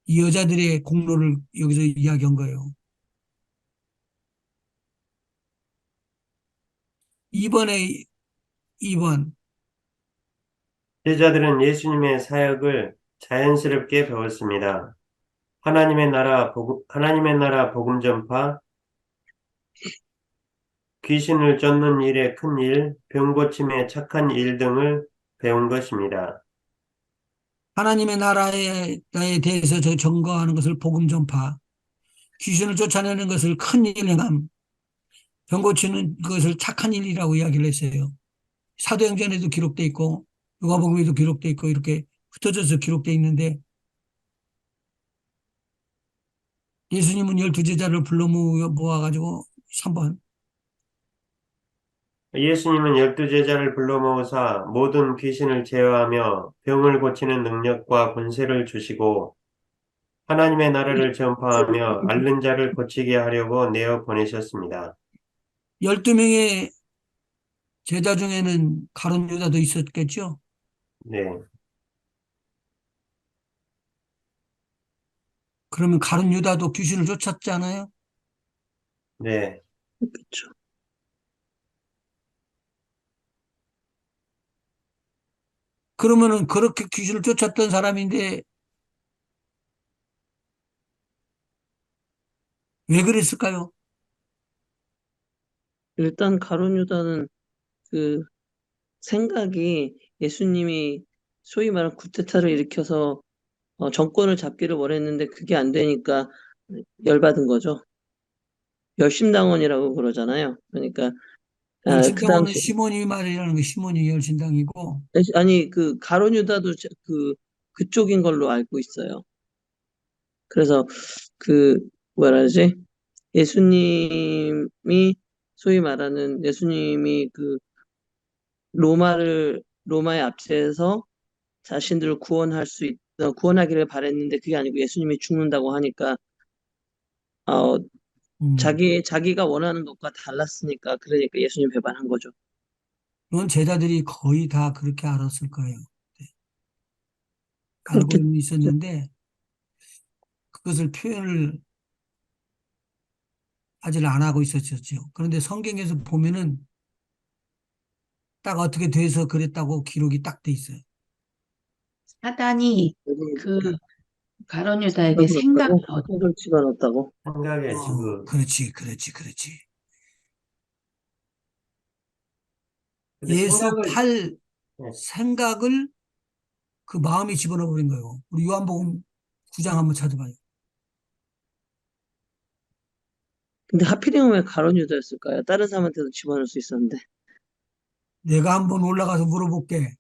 이 여자들의 공로를 여기서 이야기한 거예요. 2번에 2번. 제자들은 예수님의 사역을 자연스럽게 배웠습니다. 하나님의 나라 복음 전파, 귀신을 쫓는 일의 큰 일, 병 고침의 착한 일 등을 배운 것입니다. 하나님의 나라에 대해서 증거하는 것을 복음 전파, 귀신을 쫓아내는 것을 큰 일 행함, 병 고치는 것을 착한 일이라고 이야기를 했어요. 사도행전에도 기록돼 있고 누가복음에도 기록돼 있고 이렇게 흩어져서 기록돼 있는데 예수님은 12제자를 불러 모아가지고 3번 예수님은 12제자를 불러 모으사 모든 귀신을 제어하며 병을 고치는 능력과 권세를 주시고 하나님의 나라를 전파하며 앓는 자를 고치게 하려고 내어 보내셨습니다. 12명의 제자 중에는 가룟 유다도 있었겠죠. 네, 그러면 가룟 유다도 귀신을 쫓았잖아요. 네. 그러면은 그렇게 귀신을 쫓았던 사람인데 왜 그랬을까요? 일단 가룟 유다는 그 생각이 예수님이 소위 말하는 쿠데타를 일으켜서 정권을 잡기를 원했는데 그게 안 되니까 열받은 거죠. 열심당원이라고 그러잖아요. 그러니까 그 열심당원은 당시 시몬이 말이라는 거 시몬이 열심당이고 아니 그 가룟 유다도 그쪽인 걸로 알고 있어요. 그래서 그 뭐라 하지? 예수님이 소위 말하는 예수님이 그 로마의 압제에서 자신들을 구원하기를 바랬는데 그게 아니고 예수님이 죽는다고 하니까 어, 음, 자기가 원하는 것과 달랐으니까 그러니까 예수님 배반한 거죠. 그런 제자들이 거의 다 그렇게 알았을 거예요. 그렇게 알고는 있었는데 그것을 표현을 아직 안 하고 있었죠. 그런데 성경에서 보면은 딱 어떻게 돼서 그랬다고 기록이 딱 돼 있어요. 사단이 그 가룟 유다에게 생각을 집어넣었다고? 생각 집어넣었다고? 생각에 지금. 그렇지. 근데 예수 생각을, 팔 네, 생각을 그 마음에 집어넣어 버린 거예요. 우리 요한복음 9장 한번 찾아봐요. 근데 하필이면 왜 가룟 유다였을까요? 다른 사람한테도 집어넣을 수 있었는데. 내가 한번 올라가서 물어볼게.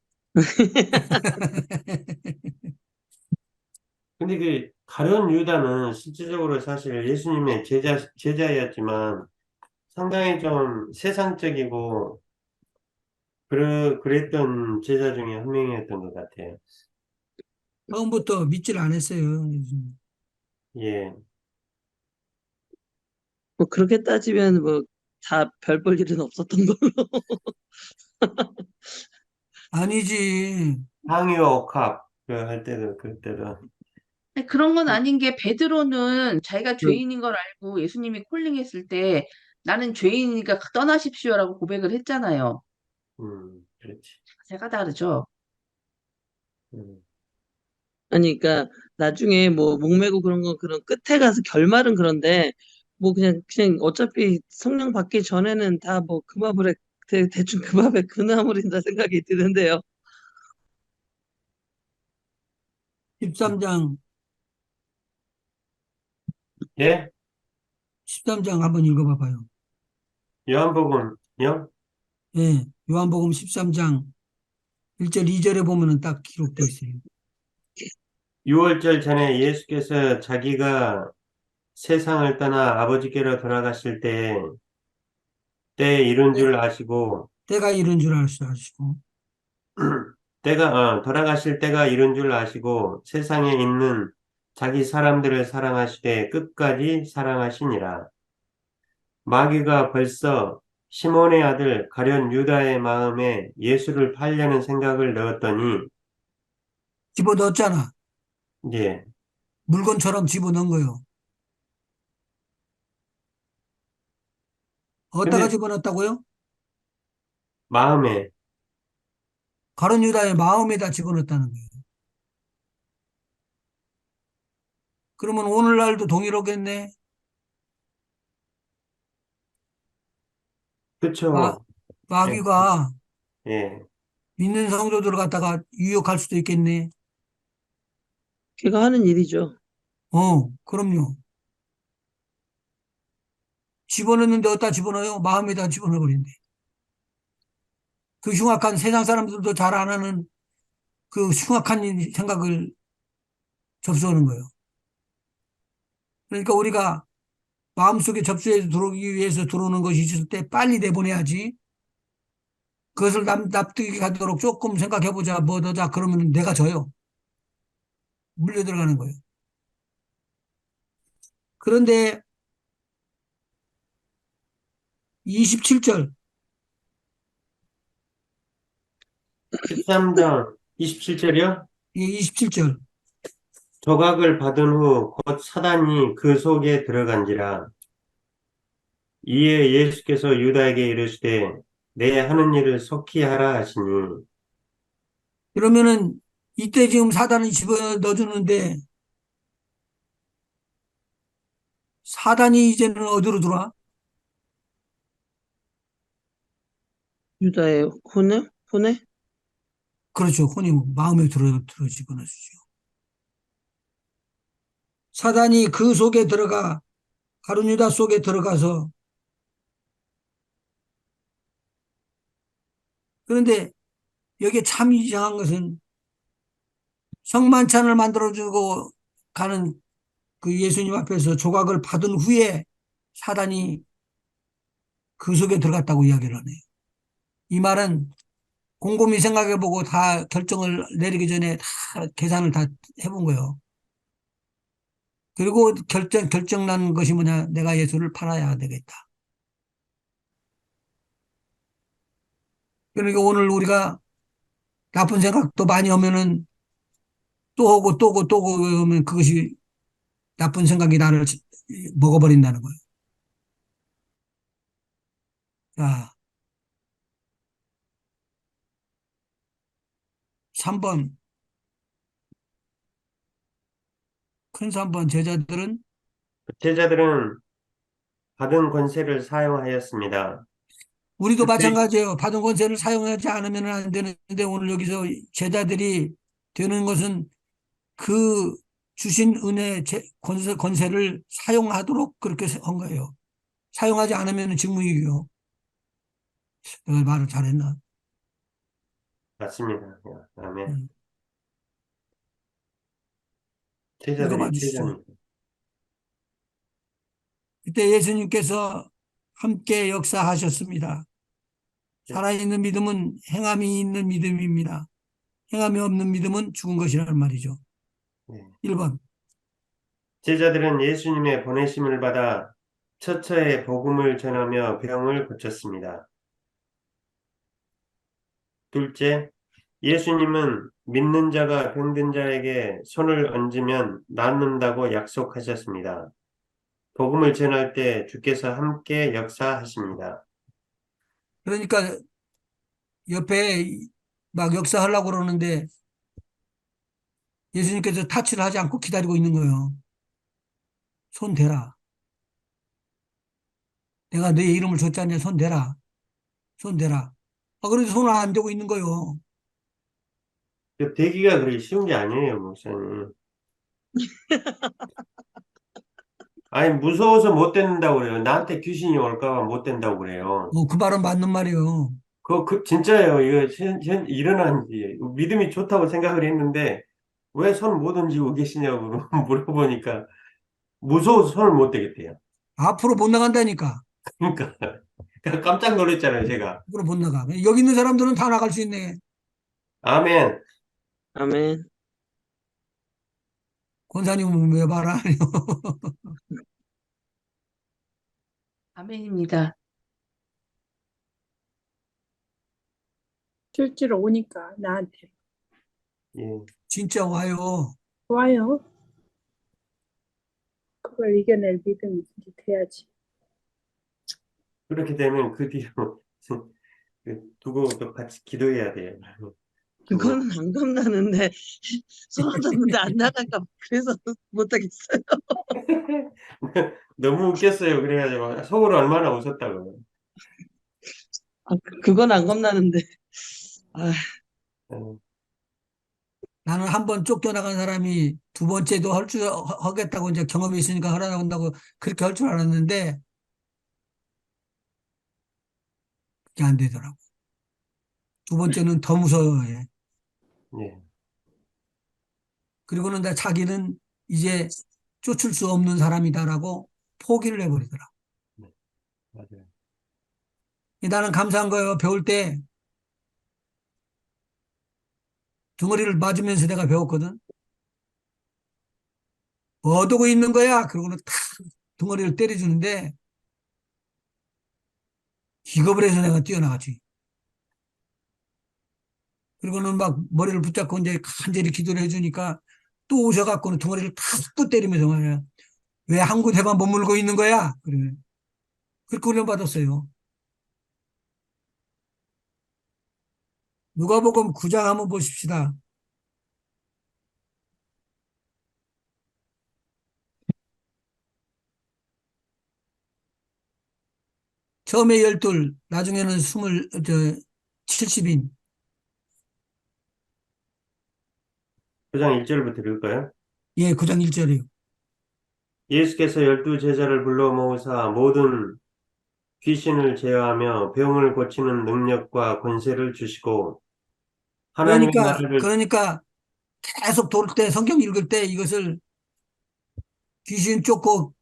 근데 그 가룟 유다는 실질적으로 사실 예수님의 제자였지만 상당히 좀 세상적이고 그랬던 제자 중에 한 명이었던 것 같아요. 처음부터 믿질 않았어요. 예. 뭐 그렇게 따지면 뭐 다 별 볼 일은 없었던 걸로. 아니지. 항유 옥합 그할 때도 그때도 아니, 그런 건 아닌 게 베드로는 자기가 그, 죄인인 걸 알고 예수님이 콜링했을 때 나는 죄인이니까 떠나십시오라고 고백을 했잖아요. 그렇지. 제가 다르죠. 음. 아니, 그러니까 나중에 뭐 목매고 그런 거 그런 끝에 가서 결말은 그런데 뭐 그냥 어차피 성령 받기 전에는 다 뭐 금화불에 대충 금화에 그나물인다 생각이 드는데요. 13장, 예? 13장 한번 읽어봐봐요. 요한복음요? 예, 요한복음 13장 1절, 2절에 보면은 딱 기록돼 있어요. 6월절 전에 예수께서 자기가 세상을 떠나 아버지께로 돌아가실 때 이룬 줄 아시고 때가 이른 줄 알 수 아시고, 돌아가실 때가 이른 줄 아시고 세상에 있는 자기 사람들을 사랑하시되 끝까지 사랑하시니라. 마귀가 벌써 시몬의 아들 가룟 유다의 마음에 예수를 팔려는 생각을 넣었더니 집어넣었잖아. 예, 물건처럼 집어넣은 거예요. 어디다가 근데 집어넣었다고요? 마음에 가룟 유다의 마음에다 집어넣었다는 거예요. 그러면 오늘날도 동일하겠네. 마, 그쵸. 예, 마귀가 예. 믿는 성도들을 갖다가 유혹할 수도 있겠네. 걔가 하는 일이죠. 그럼요. 집어넣는데 어디다 집어넣어요? 마음에다 집어넣어버린대. 그 흉악한 세상 사람들도 잘 안 하는 그 흉악한 생각을 접수하는 거예요. 그러니까 우리가 마음속에 접수해서 들어오기 위해서 들어오는 것이 있을 때 빨리 내보내야지. 그것을 납득이 가도록 조금 생각해보자, 뭐 넣자, 그러면 내가 져요. 물려 들어가는 거예요. 그런데 27절, 13장 27절이요? 이게 27절. 조각을 받은 후 곧 사단이 그 속에 들어간지라. 이에 예수께서 유다에게 이르시되 내 하는 일을 속히 하라 하시니 그러면은 이때 지금 사단이 집어넣어주는데 사단이 이제는 어디로 들어와? 유다의 혼에? 그렇죠. 혼이 마음에 들어 집어넣어주죠. 사단이 그 속에 들어가 가룟 유다 속에 들어가서 그런데 여기에 참 이상한 것은 성만찬을 만들어주고 가는 그 예수님 앞에서 조각을 받은 후에 사단이 그 속에 들어갔다고 이야기를 하네요. 이 말은 곰곰이 생각해보고 다 결정을 내리기 전에 다 계산을 다 해본 거예요. 그리고 결정난 것이 뭐냐? 내가 예수를 팔아야 되겠다. 그러니까 오늘 우리가 나쁜 생각도 많이 하면은 또 오고 또 오고 또 오고 하면 그것이 나쁜 생각이 나를 먹어버린다는 거예요. 자, 3번. 큰 3번 제자들은 제자들은 받은 권세를 사용하였습니다. 우리도 그때 마찬가지예요. 받은 권세를 사용하지 않으면 안 되는데 오늘 여기서 제자들이 되는 것은 그 주신 은혜 권세를 사용하도록 그렇게 한 거예요. 사용하지 않으면 직무유기요. 내가 말을 잘했나? 맞습니다. 아멘. 음. 읽어봐 제자들이 주시죠. 제자입니다. 그때 예수님께서 함께 역사하셨습니다. 살아있는 믿음은 행함이 있는 믿음입니다. 행함이 없는 믿음은 죽은 것이라는 말이죠. 네. 1번. 제자들은 예수님의 보내심을 받아 처처에 복음을 전하며 병을 고쳤습니다. 둘째, 예수님은 믿는 자가 병든 자에게 손을 얹으면 낫는다고 약속하셨습니다. 복음을 전할 때 주께서 함께 역사하십니다. 그러니까 옆에 막 역사하려고 그러는데 예수님께서 타치를 하지 않고 기다리고 있는 거예요. 손 대라. 내가 내 이름을 줬잖냐. 손 대라. 손 대라. 그래도 손을 안 대고 있는 거예요. 대기가 그렇게 쉬운 게 아니에요, 목사님. 아니, 무서워서 못 된다고 그래요. 나한테 귀신이 올까 봐 못 된다고 그래요. 그 말은 맞는 말이에요. 진짜예요. 이거 일어난 지 믿음이 좋다고 생각을 했는데 왜 손 못 얹고 계시냐고 물어보니까 무서워서 손을 못 대겠대요. 앞으로 못 나간다니까. 그러니까 깜짝 놀랐잖아요, 제가. 앞으로 못 나가. 여기 있는 사람들은 다 나갈 수 있네. 아멘. 아멘. 권사님은 왜 말 안 해요? 아멘입니다. 실제로 오니까 나한테 예. 진짜 와요. 와요. 그걸 이겨낼 믿음이 돼야지. 그렇게 되면 그 뒤로 두고 또 같이 기도해야 돼요. 두고. 그거는 안 겁나는데 손 얹었는데 안 나갈까 봐 그래서 못하겠어요. 너무 웃겼어요. 그래가지고 속으로 얼마나 웃었다고. 그건 안 겁나는데. 아, 어, 나는 한 번 쫓겨나간 사람이 두 번째도 하겠다고 이제 경험이 있으니까 하라고 한다고 그렇게 할 줄 알았는데 그게 안 되더라고. 두 번째는 더 무서워해. 예. 그리고는 자기는 이제 쫓을 수 없는 사람이다라고 포기를 해버리더라. 네, 맞아요. 나는 감사한 거예요. 배울 때 덩어리를 맞으면서 내가 배웠거든. 뭐 어두고 있는 거야? 그러고는 탁 덩어리를 때려주는데 기겁을 해서 내가 뛰어나가지. 그리고는 막 머리를 붙잡고 이제 간절히 기도를 해주니까 또 오셔갖고는 덩어리를 탁 또 때리면서 말이야. 왜 한 군데만 머물고 있는 거야? 그래. 그렇게 훈련 받았어요. 누가복음 9장 한번 보십시다. 처음에 12, 나중에는 70인. 9장 1절부터 읽을까요? 예, 9장 1절이요. 예수께서 12 제자를 불러 모으사 모든 귀신을 제어하며 병을 고치는 능력과 권세를 주시고 하나님의 나라를 그러니까 계속 돌 때, 성경 읽을 때 이것을 귀신 쫓고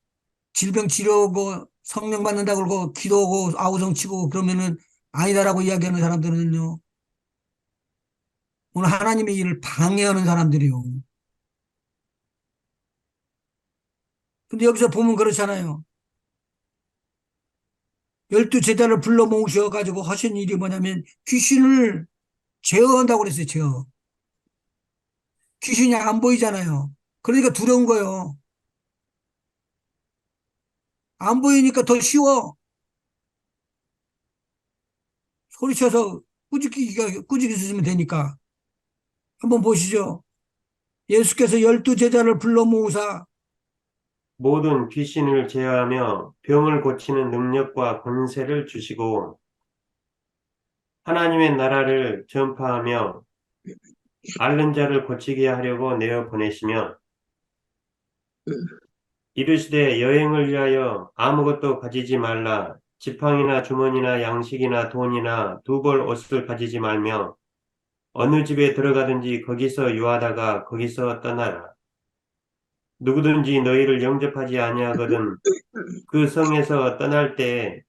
질병 치료하고 성령 받는다고 그러고 기도하고 아우성 치고 그러면은 아니다라고 이야기하는 사람들은요. 오늘 하나님의 일을 방해하는 사람들이요. 근데 여기서 보면 그렇잖아요. 12 제자를 불러 모으셔가지고 하신 일이 뭐냐면 귀신을 제어한다고 그랬어요, 제어. 귀신이 안 보이잖아요. 그러니까 두려운 거예요. 안 보이니까 더 쉬워. 소리쳐서 꾸짖기 쓰면 되니까. 한번 보시죠. 예수께서 12 제자를 불러 모으사 모든 귀신을 제어하며 병을 고치는 능력과 권세를 주시고 하나님의 나라를 전파하며 앓는 자를 고치게 하려고 내어 보내시며 이르시되 여행을 위하여 아무것도 가지지 말라 지팡이나 주머니나 양식이나 돈이나 두 벌 옷을 가지지 말며 어느 집에 들어가든지 거기서 유하다가 거기서 떠나라. 누구든지 너희를 영접하지 아니하거든 그 성에서 떠날 때에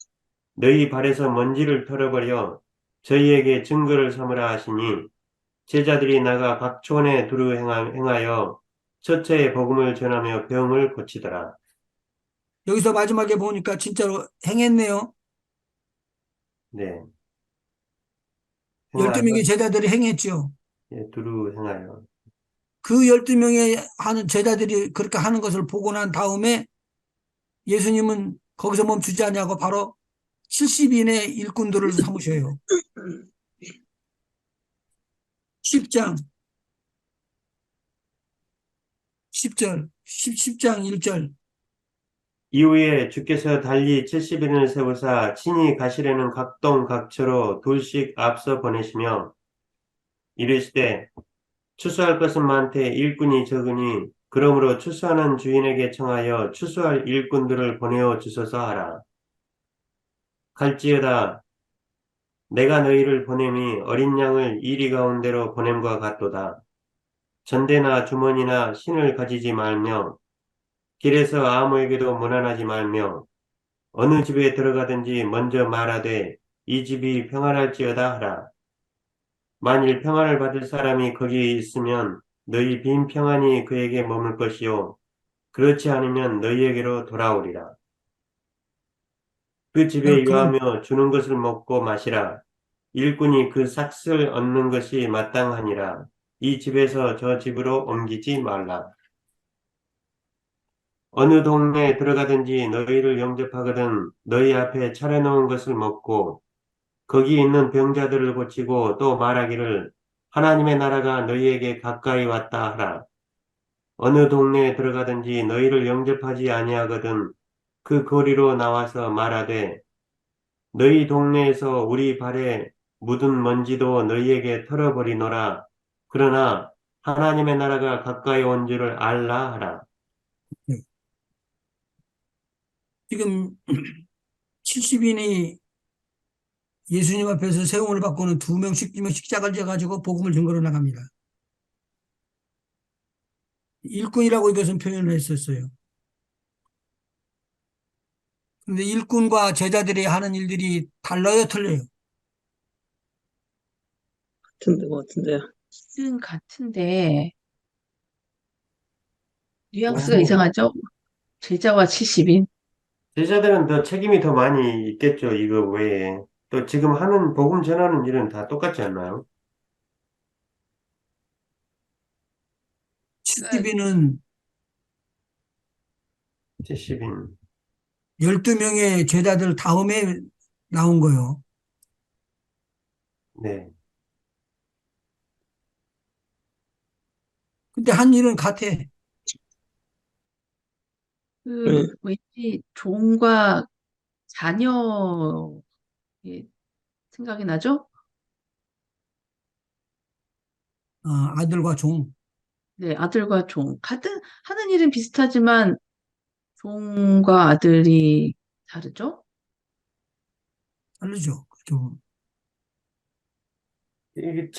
너희 발에서 먼지를 털어버려 저희에게 증거를 삼으라 하시니 제자들이 나가 각 촌에 두루 행하여 첫째의 복음을 전하며 병을 고치더라. 여기서 마지막에 보니까 진짜로 행했네요. 네, 행하여 12명의 제자들이 행했죠. 예, 두루 행하여 그 12명의 하는 제자들이 그렇게 하는 것을 보고 난 다음에 예수님은 거기서 멈추지 않냐고 바로 70인의 일꾼들을 삼으셔요. 10장, 10절, 10장 1절. 이후에 주께서 달리 70인을 세우사 친히 가시려는 각동 각처로 둘씩 앞서 보내시며 이르시되 추수할 것은 많되 일꾼이 적으니 그러므로 추수하는 주인에게 청하여 추수할 일꾼들을 보내어 주소서 하라. 갈지어다 내가 너희를 보냄이 어린 양을 이리 가운데로 보냄과 같도다. 전대나 주머니나 신을 가지지 말며 길에서 아무에게도 무난하지 말며 어느 집에 들어가든지 먼저 말하되 이 집이 평안할지어다 하라. 만일 평안을 받을 사람이 거기에 있으면 너희 빈 평안이 그에게 머물 것이요 그렇지 않으면 너희에게로 돌아오리라. 그 집에 그럼 유하며 주는 것을 먹고 마시라. 일꾼이 그 삭을 얻는 것이 마땅하니라. 이 집에서 저 집으로 옮기지 말라. 어느 동네에 들어가든지 너희를 영접하거든 너희 앞에 차려놓은 것을 먹고 거기 있는 병자들을 고치고 또 말하기를 하나님의 나라가 너희에게 가까이 왔다 하라. 어느 동네에 들어가든지 너희를 영접하지 아니하거든 그 거리로 나와서 말하되 너희 동네에서 우리 발에 묻은 먼지도 너희에게 털어버리노라. 그러나 하나님의 나라가 가까이 온 줄을 알라 하라. 지금 70인이 예수님 앞에서 세움을 받고는 2명씩 짝을 져가지고 복음을 증거로 나갑니다. 일꾼이라고 이것은 표현을 했었어요. 근데 일꾼과 제자들이 하는 일들이 달라요, 틀려요? 같은데요. 뜻은 같은데 뉘앙스가 뭐, 이상하죠? 제자와 70인. 제자들은 더 책임이 더 많이 있겠죠. 이거 외에. 또 지금 하는 복음 전하는 일은 다 똑같지 않나요? 70인은 70인. 12명의 제자들 다음에 나온 거예요. 네. 근데 한 일은 같아. 네. 왠지 종과 자녀 생각이 나죠? 아들과 종. 네, 아들과 종. 하는 일은 비슷하지만 종과 아들이 다르죠? 다르죠. 그렇게 보면. 이게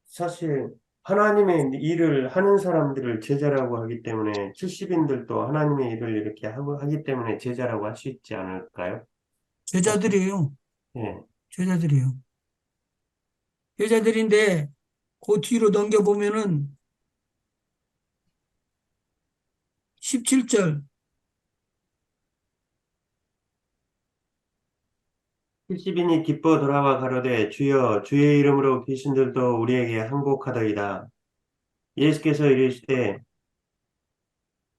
사실 하나님의 일을 하는 사람들을 제자라고 하기 때문에 70인들도 하나님의 일을 이렇게 하기 때문에 제자라고 할 수 있지 않을까요? 제자들이에요. 예. 제자들이에요. 제자들인데 그 뒤로 넘겨보면은 17절 70인이 기뻐 돌아와 가로되 주여 주의 이름으로 귀신들도 우리에게 항복하더이다. 예수께서 이르시되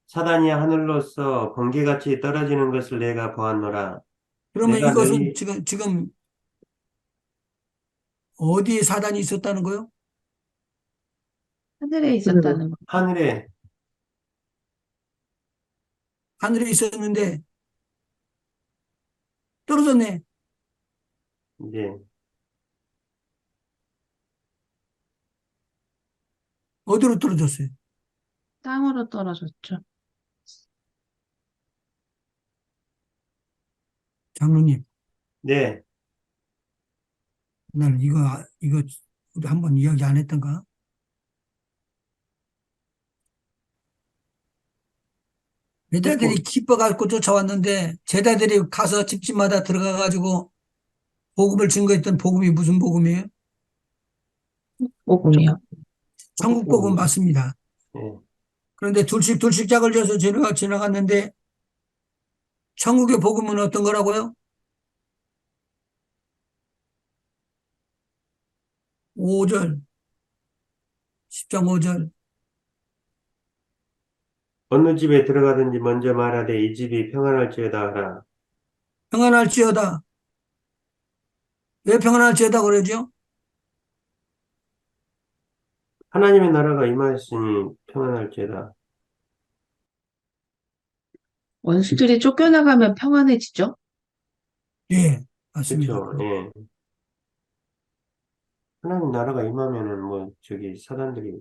사단이 하늘로서 번개같이 떨어지는 것을 내가 보았노라. 그러면 내가 이것은 너희 지금 어디에 사단이 있었다는 거요? 하늘에 있었다는 거. 하늘에 하늘에 있었는데 떨어졌네. 이제 어디로 떨어졌어요? 땅으로 떨어졌죠. 장로님, 네, 날 이거 우리 한번 이야기 안 했던가? 제자들이 했고 기뻐갖고 쫓아왔는데 제자들이 가서 집집마다 들어가가지고 복음을 증거했던 복음이 무슨 복음이에요? 복음이요. 천국 복음 맞습니다. 예. 그런데 둘씩 짝을 져서 지나갔는데 천국의 복음은 어떤 거라고요? 5절, 10장 5절. 어느 집에 들어가든지 먼저 말하되 이 집이 평안할지어다 하라. 평안할지어다. 왜 평안할지어다 그러죠? 하나님의 나라가 임하였으니 평안할지어다. 원수들이 쫓겨나가면 평안해지죠? 예, 맞습니다. 그렇죠. 예. 하나님 나라가 임하면은 뭐 저기 사단들이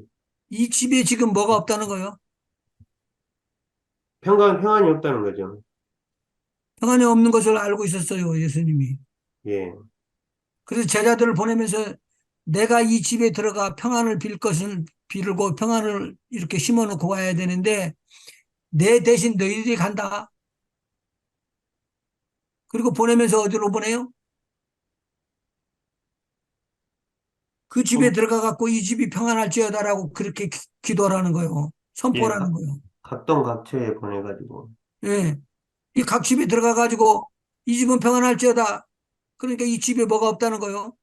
이 집에 지금 뭐가 없다는 거예요? 평안이 없다는 거죠. 평안이 없는 것을 알고 있었어요, 예수님이. 예. 그래서 제자들을 보내면서 내가 이 집에 들어가 평안을 빌 것을 빌고 평안을 이렇게 심어놓고 와야 되는데 내 대신 너희들이 간다. 그리고 보내면서 어디로 보내요? 그 집에 좀 들어가 갖고 이 집이 평안할지어다라고 그렇게 기도하라는 거예요. 예, 선포라는 거예요. 각동각처에 보내가지고 예. 이 각 집에 들어가 가지고 이 집은 평안할지어다. 그러니까 이 집에 뭐가 없다는 거예요.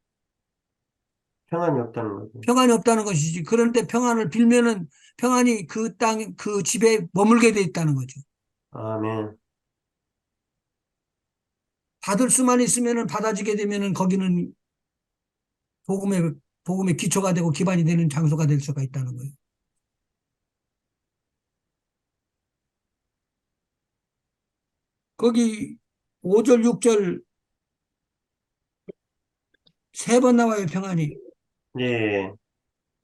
평안이 없다는 거죠. 평안이 없다는 것이지. 그런데 평안을 빌면은 평안이 그 땅, 그 집에 머물게 돼 있다는 거죠. 아멘. 받을 수만 있으면은 받아지게 되면은 거기는 복음의, 복음의 기초가 되고 기반이 되는 장소가 될 수가 있다는 거예요. 거기 5절, 6절 세 번 나와요, 평안이. 예.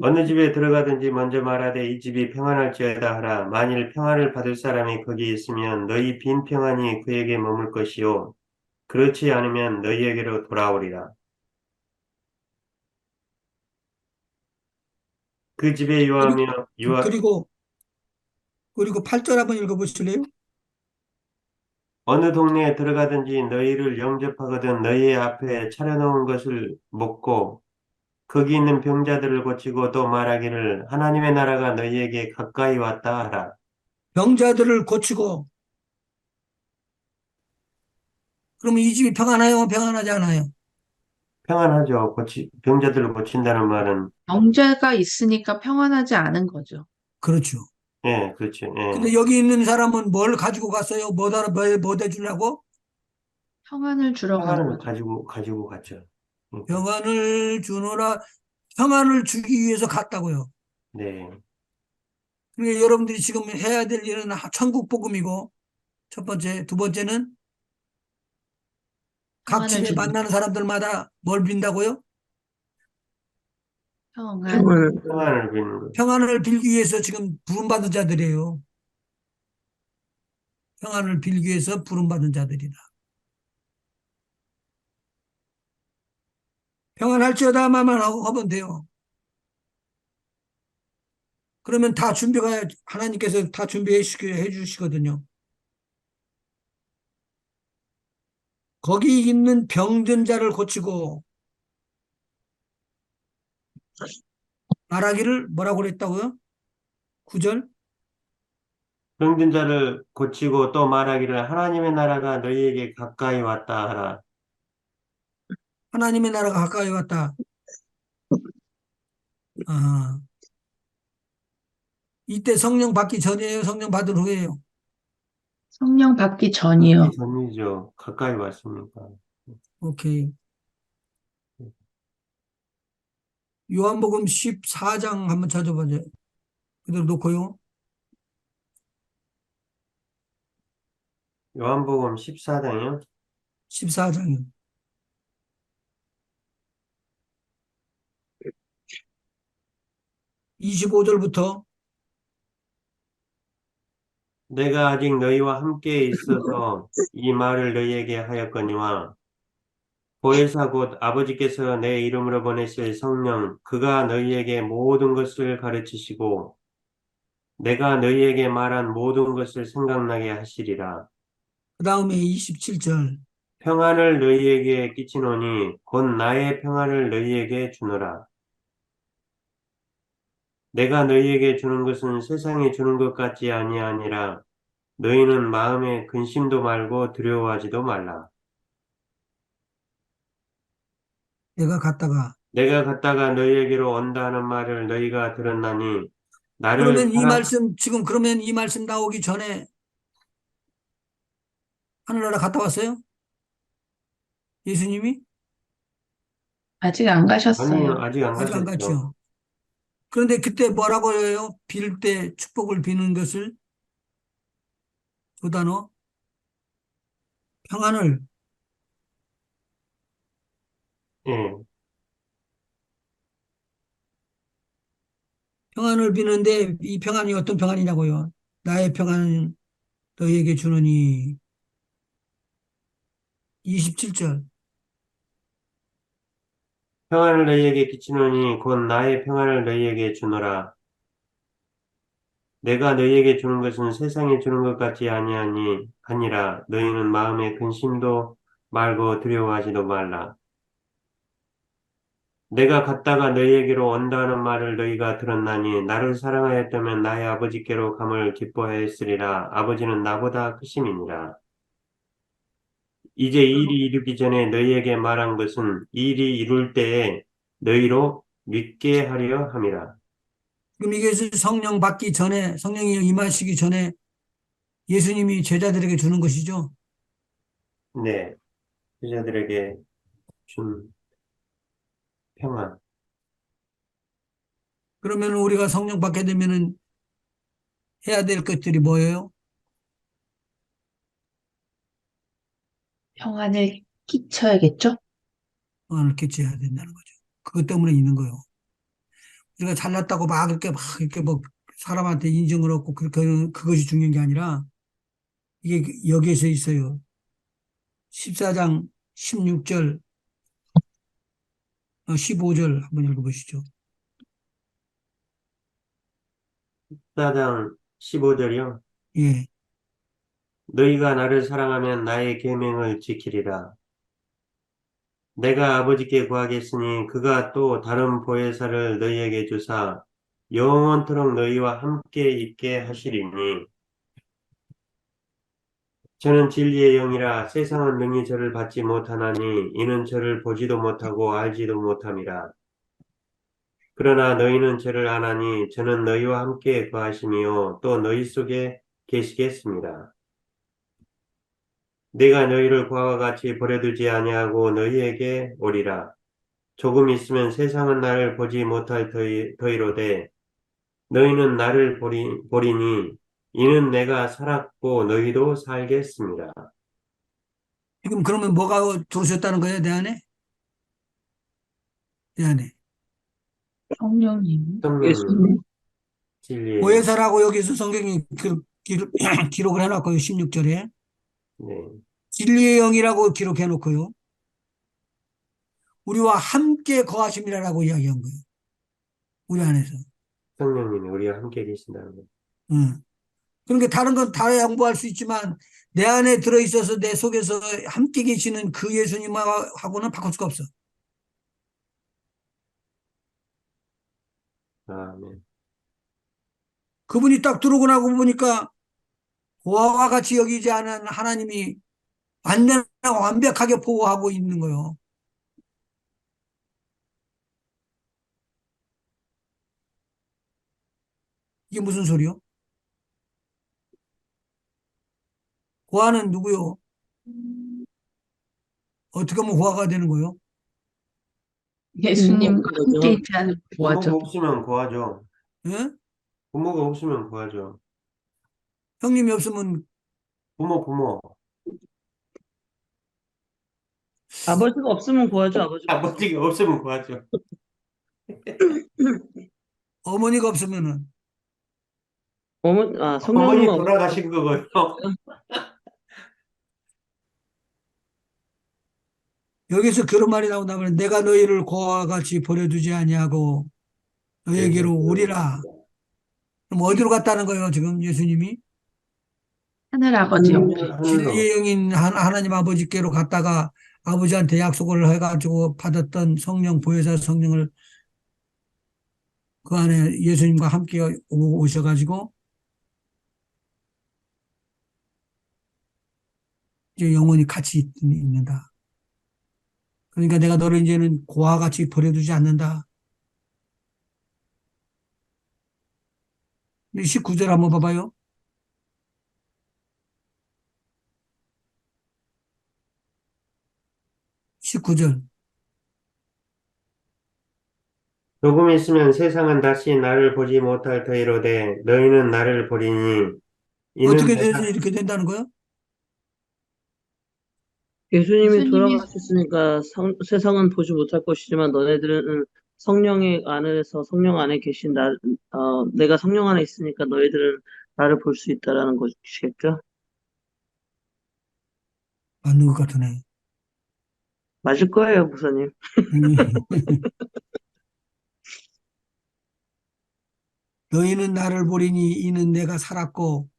어느 집에 들어가든지 먼저 말하되 이 집이 평안할지어다 하라. 만일 평안을 받을 사람이 거기 있으면 너희 빈 평안이 그에게 머물 것이요. 그렇지 않으면 너희에게로 돌아오리라. 그 집에 그리고, 유하며 그리고, 그리고 8절 한번 읽어보실래요? 어느 동네에 들어가든지 너희를 영접하거든 너희 앞에 차려놓은 것을 먹고 거기 있는 병자들을 고치고 또 말하기를 하나님의 나라가 너희에게 가까이 왔다 하라. 병자들을 고치고, 그러면 이 집이 평안해요? 평안하지 않아요? 평안하죠. 병자들을 고친다는 말은 영자가 있으니까 평안하지 않은 거죠. 그렇죠. 예, 그렇죠. 예. 근데 여기 있는 사람은 뭘 가지고 갔어요? 뭐 해주려고? 평안을 주러 간 평안을 거죠. 가지고 갔죠. 그러니까 평안을 주기 위해서 갔다고요. 네. 그러니까 여러분들이 지금 해야 될 일은 천국 복음이고, 첫 번째, 두 번째는 각 평안을 집에 주는 만나는 사람들마다 뭘 빈다고요? 평안. 평안을 평안을 비는 거. 평안을 빌기 위해서 지금 부름받은 자들이에요. 평안을 빌기 위해서 부름받은 자들이다. 평안할지어다만 하면 돼요. 그러면 다 준비가 하나님께서 다 준비해 주시거든요. 거기 있는 병든 자를 고치고 말하기를 뭐라고 그랬다고요? 9절? 병든 자를 고치고 또 말하기를 하나님의 나라가 너희에게 가까이 왔다 하라. 하나님의 나라가 가까이 왔다. 아, 이때 성령 받기 전이에요? 성령 받은 후에요? 성령 받기 받기 전이요. 전이죠. 가까이 왔으니까. 오케이. 요한복음 14장 한번 찾아보죠. 그대로 놓고요. 요한복음 14장이요? 14장이요. 25절부터 내가 아직 너희와 함께 있어서 이 말을 너희에게 하였거니와 보혜사 곧 아버지께서 내 이름으로 보내실 성령 그가 너희에게 모든 것을 가르치시고 내가 너희에게 말한 모든 것을 생각나게 하시리라. 그 다음에 27절. 평안을 너희에게 끼치노니 곧 나의 평안을 너희에게 주노라. 내가 너희에게 주는 것은 세상이 주는 것 같지 아니하니라. 너희는 마음에 근심도 말고 두려워하지도 말라. 내가 갔다가 너희에게로 온다 하는 말을 너희가 들었나니 나를 그러면 이 사랑 말씀 지금 그러면 이 말씀 나오기 전에 하늘나라 갔다 왔어요? 예수님이? 아직 안 아니요 가셨어요. 아직 안 아직 안 가셨죠. 갔죠. 그런데 그때 뭐라고 해요? 빌 때 축복을 비는 것을 그 단어 평안을 예. 평안을 비는데 이 평안이 어떤 평안이냐고요? 나의 평안은 너희에게 주노니 27절. 평안을 너희에게 끼치노니 곧 나의 평안을 너희에게 주노라. 내가 너희에게 주는 것은 세상이 주는 것 같지 아니라 너희는 마음에 근심도 말고 두려워하지도 말라. 내가 갔다가 너희에게로 온다는 말을 너희가 들었나니 나를 사랑하였다면 나의 아버지께로 감을 기뻐하였으리라. 아버지는 나보다 크심이니라. 이제 이 일이 이르기 전에 너희에게 말한 것은 이 일이 이룰 때에 너희로 믿게 하려 함이라. 그럼 이게 성령 받기 전에 성령이 임하시기 전에 예수님이 제자들에게 주는 것이죠. 네, 제자들에게 준 평안. 그러면 우리가 성령 받게 되면은 해야 될 것들이 뭐예요? 평안을 끼쳐야겠죠? 평안을 깨쳐야 된다는 거죠. 그것 때문에 있는 거예요. 우리가 잘났다고 막 이렇게 뭐 사람한테 인정을 얻고 그렇게 하는 그것이 중요한 게 아니라 이게 여기에서 있어요. 14장 16절, 15절 한번 읽어보시죠. 14장 15절이요. 예. 너희가 나를 사랑하면 나의 계명을 지키리라. 내가 아버지께 구하겠으니 그가 또 다른 보혜사를 너희에게 주사 영원토록 너희와 함께 있게 하시리니 저는 진리의 영이라 세상은 능히 저를 받지 못하나니 이는 저를 보지도 못하고 알지도 못함이라. 그러나 너희는 저를 아나니 저는 너희와 함께 거하심이요 또 너희 속에 계시겠습니다. 내가 너희를 과와 같이 버려두지 아니하고 너희에게 오리라. 조금 있으면 세상은 나를 보지 못할 터이로되 너희는 나를 보리니 이는 내가 살았고 너희도 살겠습니다. 지금 그러면 뭐가 들어오셨다는 거예요, 내 안에? 내 안에. 성령님. 성령님 예수님. 진리의 영. 보혜사라고 여기서 성경이 기록을 해놨고요, 16절에. 네. 진리의 영이라고 기록해 놓고요. 우리와 함께 거하심이라고 이야기한 거예요. 우리 안에서. 성령님이 우리와 함께 계신다는 거. 응. 그러니까 다른 건 다 양보할 수 있지만 내 안에 들어있어서 내 속에서 함께 계시는 그 예수님하고는 바꿀 수가 없어. 아멘. 그분이 딱 들어오고 나고 보니까 고아와 같이 여기지 않은 하나님이 완벽하게 보호하고 있는 거예요. 이게 무슨 소리요? 고아는 누구요? 어떻게 하면 고아가 되는 거예요? 예수님과 함께 거죠. 있지 않을 부모가 구하죠. 없으면 구하죠. 예? 부모가 없으면 구하죠. 형님이 없으면 부모. 아버지가 없으면 구하죠, 아버지가 없으면. 아버지가 없으면 구하죠. 어머니가 없으면은 성령님은 어머니 돌아가신 거고요. 여기서 그런 말이 나온다면 내가 너희를 고아와 같이 버려두지 아니하고 너희에게로 오리라. 그럼 어디로 갔다는 거예요, 지금 예수님이? 하늘 아버지 옆에. 하늘로. 진리의 영인 하나님 아버지께로 갔다가 아버지한테 약속을 해가지고 받았던 성령, 보혜사 성령을 그 안에 예수님과 함께 오셔가지고 이제 영원히 같이 있는다. 그러니까 내가 너를 이제는 고아와 같이 버려두지 않는다. 19절 한번 봐봐요. 19절. 조금 있으면 세상은 다시 나를 보지 못할 터이로되 너희는 나를 보리니 이는 어떻게 내가 돼서 이렇게 된다는 거예요? 예수님이 예수님이 돌아가셨으니까 세상은 보지 못할 것이지만 너네들은 성령의 안에서 성령 안에 계신 내가 성령 안에 있으니까 너희들은 나를 볼 수 있다라는 것이겠죠? 맞는 것 같으네. 맞을 거예요, 목사님. 너희는 나를 보리니 이는 내가 살았고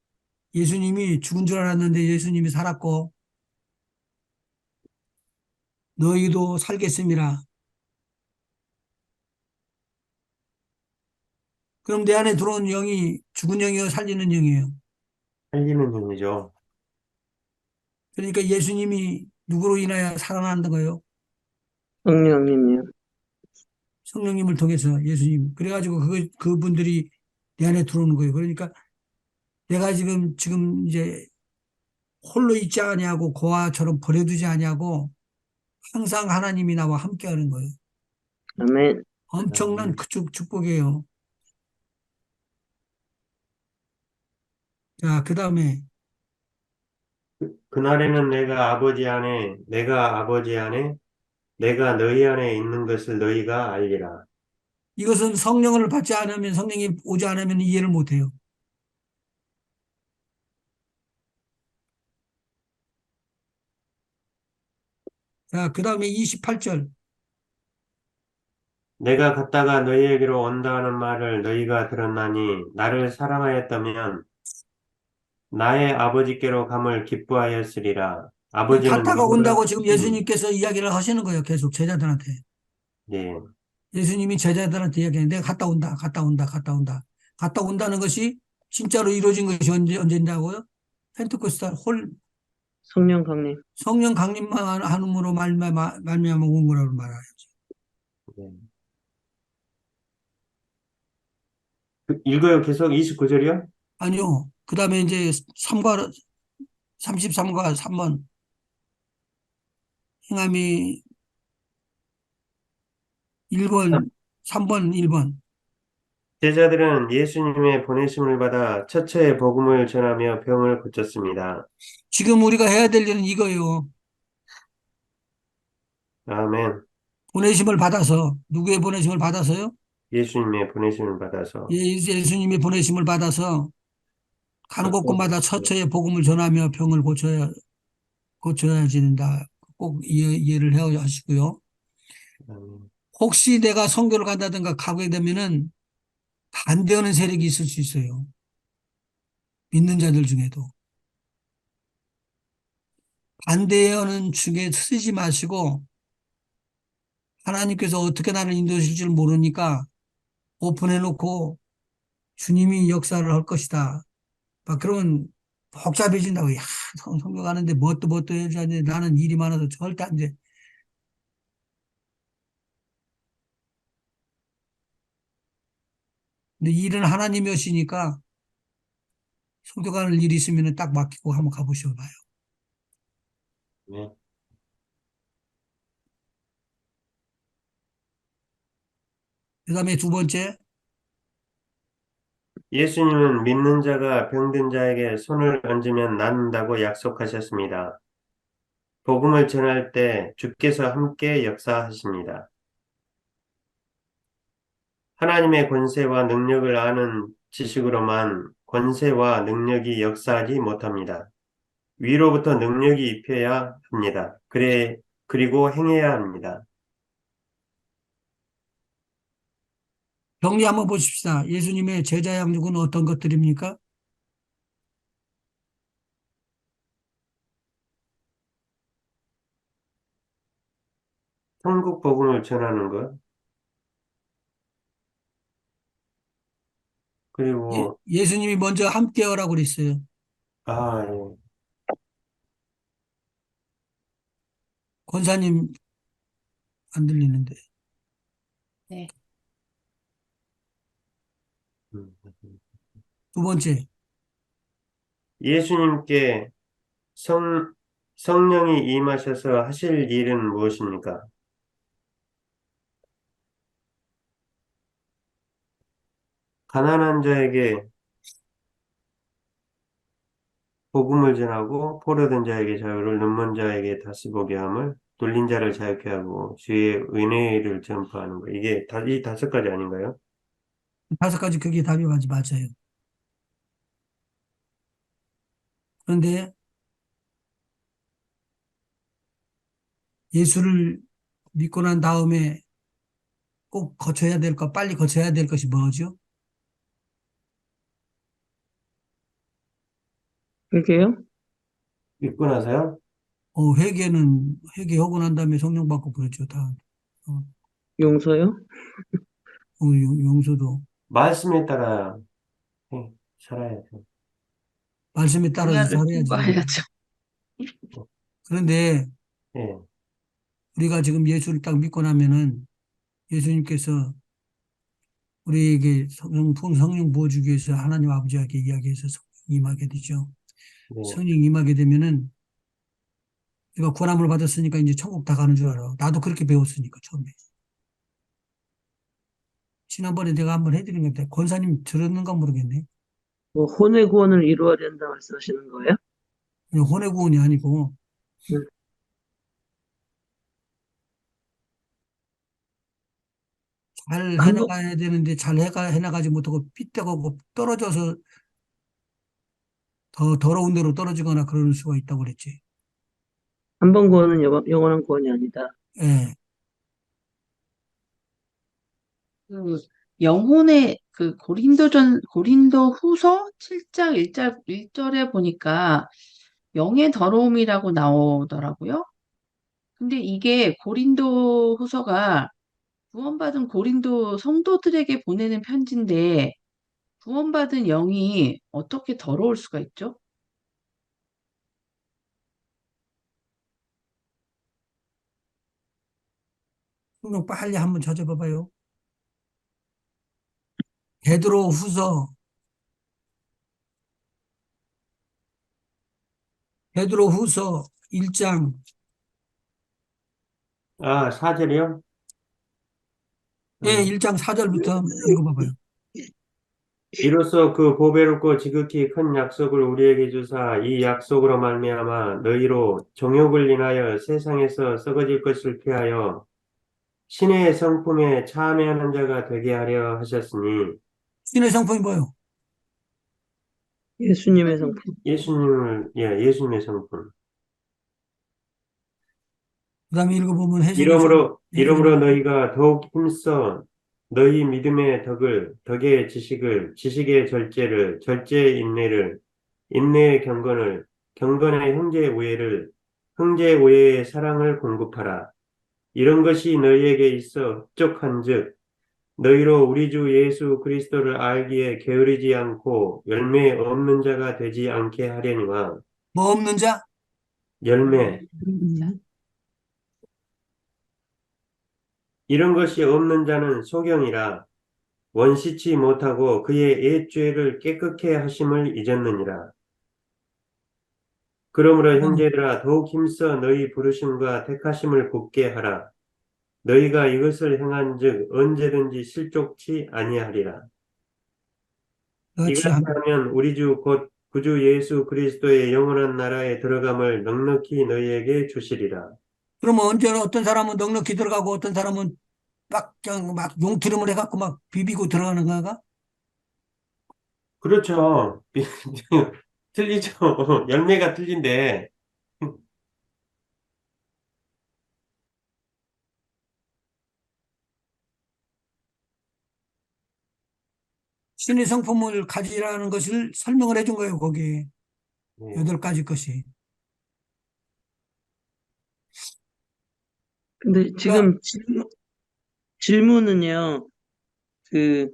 예수님이 죽은 줄 알았는데 예수님이 살았고 너희도 살겠음이라. 그럼 내 안에 들어온 영이 죽은 영이요 살리는 영이에요. 살리는 영이죠. 그러니까 예수님이 누구로 인하여 살아난다 거예요? 성령님이요. 성령님을 통해서 예수님. 그래가지고 그분들이 내 안에 들어오는 거예요. 그러니까 내가 지금 이제 홀로 있지 아니하고 고아처럼 버려두지 아니하고 항상 하나님이 나와 함께 하는 거예요. 아멘. 엄청난 그 축복이에요. 자, 그 다음에 그날에는 내가 아버지 안에, 내가 너희 안에 있는 것을 너희가 알리라. 이것은 성령을 받지 않으면 성령이 오지 않으면 이해를 못해요. 자, 그 다음에 28절. 내가 갔다가 너희에게로 온다 하는 말을 너희가 들었나니 나를 사랑하였다면 나의 아버지께로 감을 기뻐하였으리라. 아버지는 갔다가 누구라 온다고 지금 예수님께서 이야기를 하시는 거예요. 계속 제자들한테. 네, 예수님이 제자들한테 이야기하는 내가 갔다 온다, 갔다 온다, 갔다 온다. 갔다 온다는 것이 진짜로 이루어진 것이 언제인다고요? 펜테코스탈 성령 강림. 성령 강림만 한음으로 말미암아 온 거라고 말하죠. 네. 읽어요. 계속 29절이요? 아니요. 그 다음에 이제 33과 3번. 행함이 1번, 3번, 1번. 제자들은 예수님의 보내심을 받아 처처에 복음을 전하며 병을 고쳤습니다. 지금 우리가 해야 될 일은 이거예요. 아멘. 보내심을 받아서, 누구의 보내심을 받아서요? 예수님의 보내심을 받아서 예수님의 보내심을 받아서 가는 곳곳마다 처처에 복음을 전하며 병을 고쳐야 된다. 꼭 이해를 해 하시고요. 아멘. 혹시 내가 선교를 간다든가 가게 되면은 반대하는 세력이 있을 수 있어요. 믿는 자들 중에도. 반대하는 중에 쓰지 마시고 하나님께서 어떻게 나를 인도하실 줄 모르니까 오픈해 놓고 주님이 역사를 할 것이다. 막 그러면 복잡해진다고. 야, 선교 가는데 뭣도 해야지. 나는 일이 많아서 절대 안 돼. 근데 일은 하나님이 하시니까 선교 가는 일이 있으면 딱 맡기고 한번 가보셔 봐요. 아멘. 그다음에 두 번째, 예수님은 믿는 자가 병든 자에게 손을 얹으면 낫는다고 약속하셨습니다. 복음을 전할 때 주께서 함께 역사하십니다. 하나님의 권세와 능력을 아는 지식으로만 권세와 능력이 역사하지 못합니다. 위로부터 능력이 입혀야 합니다. 그리고 행해야 합니다. 정리 한번 보십시다. 예수님의 제자 양육은 어떤 것들입니까? 천국 복음을 전하는 것, 그리고, 예수님이 먼저 함께 하라고 그랬어요. 예. 권사님 안 들리는데. 네. 음. 두 번째, 예수님께 성령이 임하셔서 하실 일은 무엇입니까? 가난한 자에게 복음을 전하고 포로된 자에게 자유를, 눈먼 자에게 다시 보게 함을, 돌린 자를 자유케 하고 주의 은혜를 전파하는 거. 이게 이 다섯 가지 아닌가요? 다섯 가지 그게 답이 맞아요. 그런데 예수를 믿고 난 다음에 꼭 빨리 거쳐야 될 것이 뭐죠? 그게요? 믿고 나서요? 회개하고 난 다음에 성령 받고 그렇죠. 다. 어, 용서요? 용서도. 말씀에 따라 살아야죠. 말씀에 따라서 언약을 살아야지. 통과해야죠. 그런데 예, 우리가 지금 예수를 딱 믿고 나면은 예수님께서 우리에게 성령 부어주기 위해서 하나님 아버지에게 이야기해서 성령 임하게 되죠. 네, 성령 임하게 되면은 우리가 구원함을 받았으니까 이제 천국 다 가는 줄 알아. 나도 그렇게 배웠으니까 처음에. 지난번에 내가 한번 해드린 건데 권사님 들었는가 모르겠네. 뭐 혼의 구원을 이루어야 된다 말씀하시는 거예요? 그냥 혼의 구원이 아니고 음, 잘 한 번, 해나가야 되는데 잘 해나가지 못하고 삐딱하고 떨어져서 더 더러운 데로 떨어지거나 그럴 수가 있다고 그랬지. 한 번 구원은 영원한 구원이 아니다. 예. 그 영혼의 그 고린도 후서 7장 1절에 보니까 영의 더러움이라고 나오더라고요. 근데 이게 고린도 후서가 구원받은 고린도 성도들에게 보내는 편지인데 구원받은 영이 어떻게 더러울 수가 있죠? 성경 빨리 한번 찾아봐봐요. 베드로 후서 1장 4절이요? 예, 1장 4절부터 읽어봐봐요. 이로써 그 보배롭고 지극히 큰 약속을 우리에게 주사 이 약속으로 말미암아 너희로 정욕을 인하여 세상에서 썩어질 것을 피하여 신의 성품에 참여하는 자가 되게 하려 하셨으니 신의 성품이 뭐예요? 예수님의 성품. 예수님의 성품. 그 다음에 읽어보면 해석을 좀 이러므로 해주면, 너희가 더욱 힘써 너희 믿음의 덕의 지식의 절제를, 절제의 인내를, 인내의 경건을, 경건의 형제 우애의 사랑을 공급하라. 이런 것이 너희에게 있어 흡족한즉 너희로 우리 주 예수 그리스도를 알기에 게으르지 않고 열매 없는 자가 되지 않게 하려니와 뭐 없는 자? 열매 음. 이런 것이 없는 자는 소경이라 원시치 못하고 그의 옛죄를 깨끗게 하심을 잊었느니라. 그러므로 형제들아 더욱 힘써 너희 부르심과 택하심을 곱게 하라. 너희가 이것을 행한즉 언제든지 실족치 아니하리라. 그렇지. 이같이 하면 우리 주 곧 구주 예수 그리스도의 영원한 나라에 들어감을 넉넉히 너희에게 주시리라. 그러면 언제 어떤 사람은 넉넉히 들어가고 어떤 사람은 막, 그냥 막 용트름을 해갖고 막 비비고 들어가는 거가? 그렇죠. 틀리죠. 열매가 틀린데. 신의 성품을 가지라는 것을 설명을 해준 거예요, 거기에. 예. 8가지 것이. 근데 그러니까 지금 질문은요, 그,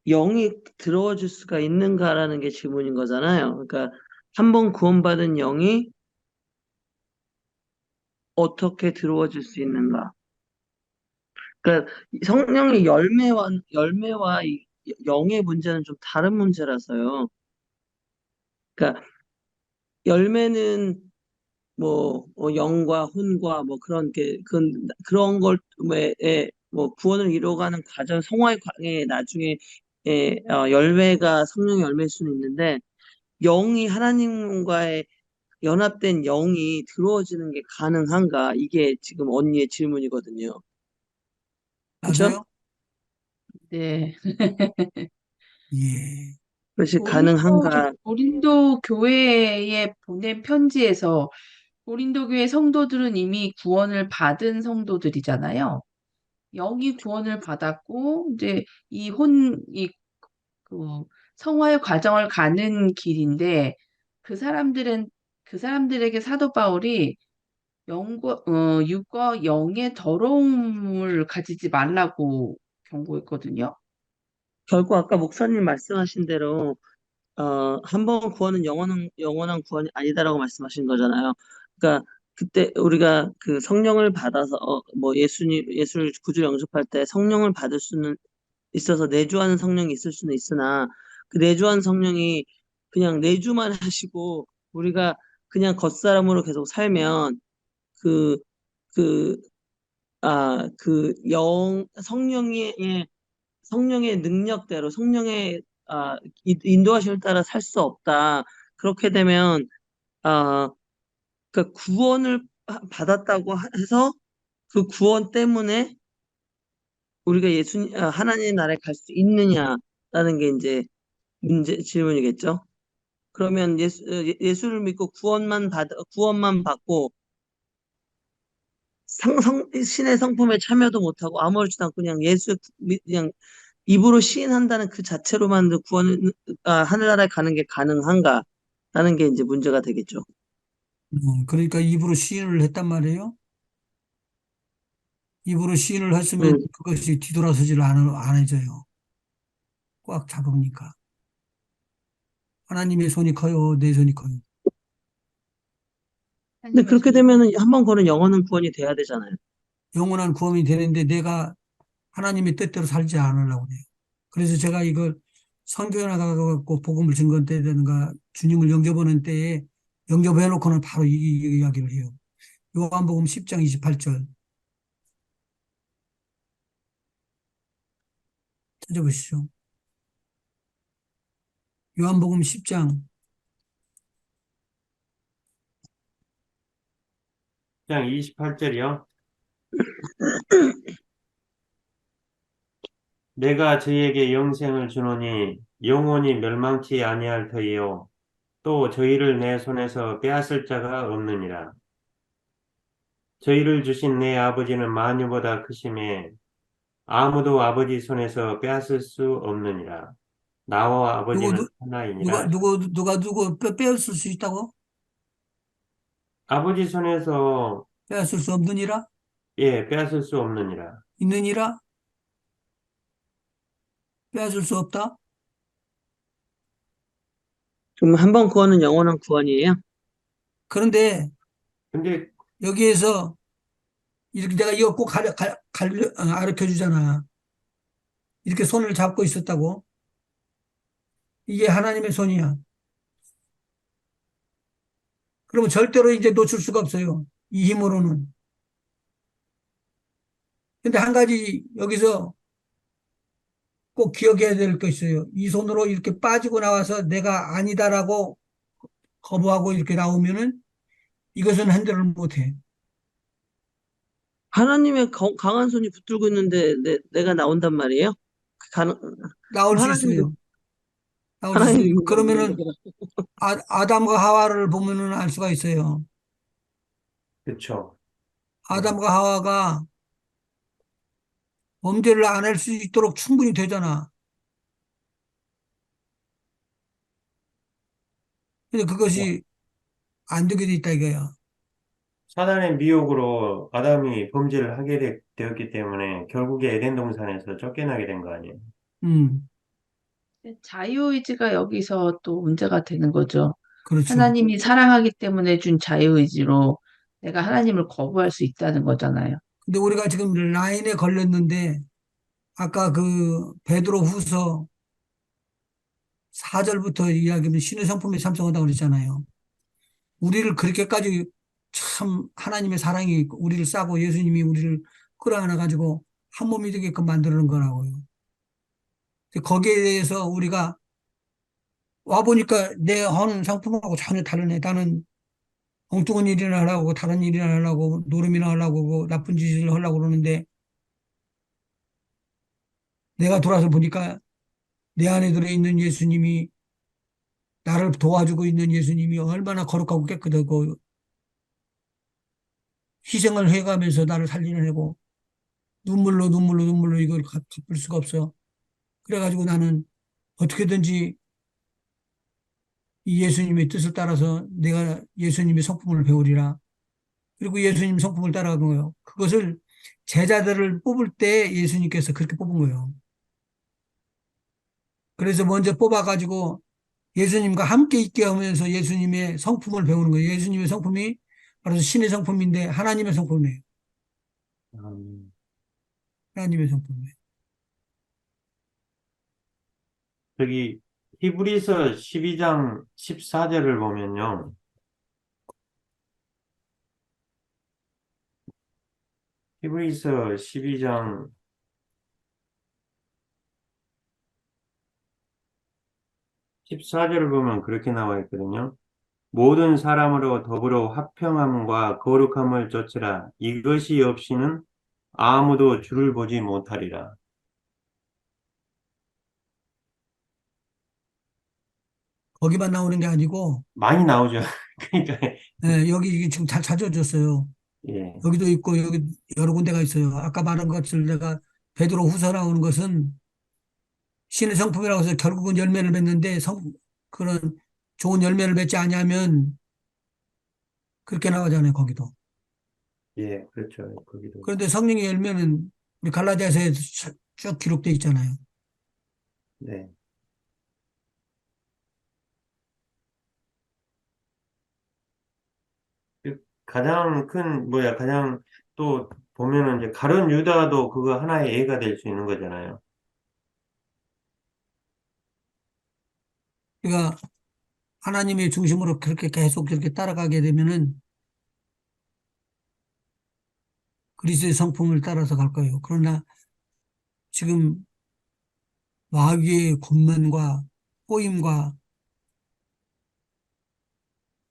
영이 들어와 줄 수가 있는가라는 게 질문인 거잖아요. 그러니까, 한 번 구원받은 영이 어떻게 들어와 줄 수 있는가. 그러니까, 성령의 열매와 이 영의 문제는 좀 다른 문제라서요. 그러니까, 열매는 뭐, 영과 혼과 뭐 그런 걸, 뭐, 구원을 이루어가는 과정, 성화의 과정에 나중에, 열매가 성령의 열매일 수는 있는데, 영이 하나님과의 연합된 영이 들어오지는 게 가능한가? 이게 지금 언니의 질문이거든요. 그렇죠? 맞아요? 네. 예. 그것이 고린도, 가능한가? 고린도 교회에 보낸 편지에서 고린도 교회 성도들은 이미 구원을 받은 성도들이잖아요. 영이 구원을 받았고, 이제 그 성화의 과정을 가는 길인데, 그 사람들은, 그 사람들에게 사도 바울이 육과 영의 더러움을 가지지 말라고 경고했거든요. 결국 아까 목사님 말씀하신 대로 한 번 구원은 영원한 구원이 아니다라고 말씀하신 거잖아요. 그러니까 그때 우리가 그 성령을 받아서 뭐 예수를 구주 영접할 때 성령을 받을 수는 있어서 내주하는 성령이 있을 수는 있으나 그 내주하는 성령이 그냥 내주만 하시고 우리가 그냥 겉사람으로 계속 살면 그, 그, 성령의 능력대로 인도하심을 따라 살 수 없다. 그렇게 되면 아, 그 구원을 받았다고 해서 그 구원 때문에 우리가 하나님 나라에 갈 수 있느냐라는 게 이제 질문이겠죠. 그러면 예수를 믿고 구원만 받고 신의 성품에 참여도 못하고 아무렇지도 않고 그냥 입으로 시인한다는 그 자체로만 하늘나라에 가는 게 가능한가? 라는 게 이제 문제가 되겠죠. 그러니까 입으로 시인을 했단 말이에요. 입으로 시인을 음, 했으면 그것이 뒤돌아서질 안 해져요. 꽉 잡으니까. 하나님의 손이 커요, 내 손이 커요. 근데 하나님의 그렇게 손이 되면은 한 번 거는 영원한 구원이 돼야 되잖아요. 영원한 구원이 되는데 내가 하나님의 뜻대로 살지 않으려고 해요. 그래서 제가 이걸 선교에 나가고 복음을 증거할 때든가 주님을 영접하는 때에 영접해놓고는 바로 이 이야기를 해요. 요한복음 10장 28절 찾아보시죠. 요한복음 10장 28절이요. 내가 저희에게 영생을 주노니 영원히 멸망치 아니할 터이요. 또 저희를 내 손에서 빼앗을 자가 없느니라. 저희를 주신 내 아버지는 만유보다 크심에 아무도 아버지 손에서 빼앗을 수 없느니라. 나와 누구 아버지는 하나이니라. 누구 빼앗을 수 있다고? 아버지 손에서 빼앗을 수 없느니라? 빼앗을 수 없느니라. 있느니라? 빼앗을 수 없다? 그럼 한 번 구원은 영원한 구원이에요? 그런데 근데 여기에서 이렇게 내가 이거 꼭 가르쳐 주잖아. 이렇게 손을 잡고 있었다고. 이게 하나님의 손이야. 그러면 절대로 이제 놓칠 수가 없어요. 이 힘으로는. 근데 한 가지 여기서 꼭 기억해야 될 게 있어요. 이 손으로 이렇게 빠지고 나와서 내가 아니다라고 거부하고 이렇게 나오면은 이것은 한대를 못해. 하나님의 강한 손이 붙들고 있는데 내가 나온단 말이에요? 가능, 나올 수 하나님도, 있어요. 나올 수 있어요. 하나님이 그러면은 아담과 하와를 보면은 알 수가 있어요. 그쵸. 아담과 하와가 범죄를 안 할 수 있도록 충분히 되잖아. 근데 그것이 안 되게 돼 있다 이거야. 사단의 미혹으로 아담이 범죄를 하게 되었기 때문에 결국에 에덴 동산에서 쫓겨나게 된 거 아니에요. 음, 자유의지가 여기서 또 문제가 되는 거죠. 그렇죠. 하나님이 사랑하기 때문에 준 자유의지로 내가 하나님을 거부할 수 있다는 거잖아요. 근데 우리가 지금 라인에 걸렸는데 아까 그 베드로 후서 4절부터 이야기하면 신의 성품에 참석한다고 그랬잖아요. 우리를 그렇게까지 참 하나님의 사랑이 우리를 싸고 예수님이 우리를 끌어안아 가지고 한 몸이 되게끔 만드는 거라고요. 근데 거기에 대해서 우리가 와 보니까 내 하는 상품하고 전혀 다르네. 나는 엉뚱한 일이나 하려고 다른 일이나 하려고 노름이나 하려고 나쁜 짓을 하려고 그러는데 내가 돌아서 보니까 내 안에 들어있는 예수님이 나를 도와주고 있는 예수님이 얼마나 거룩하고 깨끗하고 희생을 해가면서 나를 살리려고 눈물로 이걸 갚을 수가 없어. 그래가지고 나는 어떻게든지 이 예수님의 뜻을 따라서 내가 예수님의 성품을 배우리라. 그리고 예수님 성품을 따라간 거예요. 그것을 제자들을 뽑을 때 예수님께서 그렇게 뽑은 거예요. 그래서 먼저 뽑아가지고 예수님과 함께 있게 하면서 예수님의 성품을 배우는 거예요. 예수님의 성품이 바로 신의 성품인데 하나님의 성품이에요. 음, 하나님의 성품이에요. 저기 히브리서 12장 14절을 보면요. 히브리서 12장 14절을 보면 그렇게 나와 있거든요. 모든 사람으로 더불어 화평함과 거룩함을 쫓으라. 이것이 없이는 아무도 주를 보지 못하리라. 거기만 나오는 게 아니고 많이 나오죠. 그러니까 여기 이게 지금 잘 찾아줬어요. 예, 여기도 있고 여기 여러 군데가 있어요. 아까 말한 것을 내가 베드로 후서 나오는 것은 신의 성품이라고 해서 결국은 열매를 맺는데 그런 좋은 열매를 맺지 않으면 그렇게 나오잖아요. 거기도. 그렇죠. 거기도. 그런데 성령의 열매는 우리 갈라디아서에 쭉 기록돼 있잖아요. 네. 가장 큰, 가장 또 보면은 이제 가룟 유다도 그거 하나의 예가 될 수 있는 거잖아요. 그러니까 하나님의 중심으로 그렇게 계속 그렇게 따라가게 되면은 그리스도의 성품을 따라서 갈 거예요. 그러나 지금 마귀의 권면과 꼬임과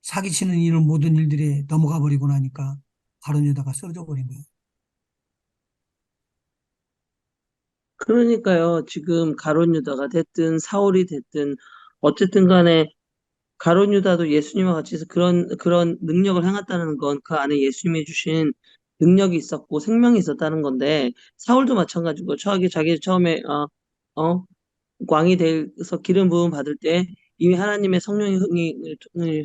사기치는 이런 모든 일들에 넘어가 버리고 나니까 가룟 유다가 쓰러져 버린 거예요. 그러니까요. 지금 가룟 유다가 됐든 사울이 됐든 어쨌든 간에 가룟 유다도 예수님과 같이 해서 그런 능력을 행했다는 건 그 안에 예수님이 주신 능력이 있었고 생명이 있었다는 건데 사울도 마찬가지고 자기 처음에 왕이 돼서 기름 부음 받을 때 이미 하나님의 성령이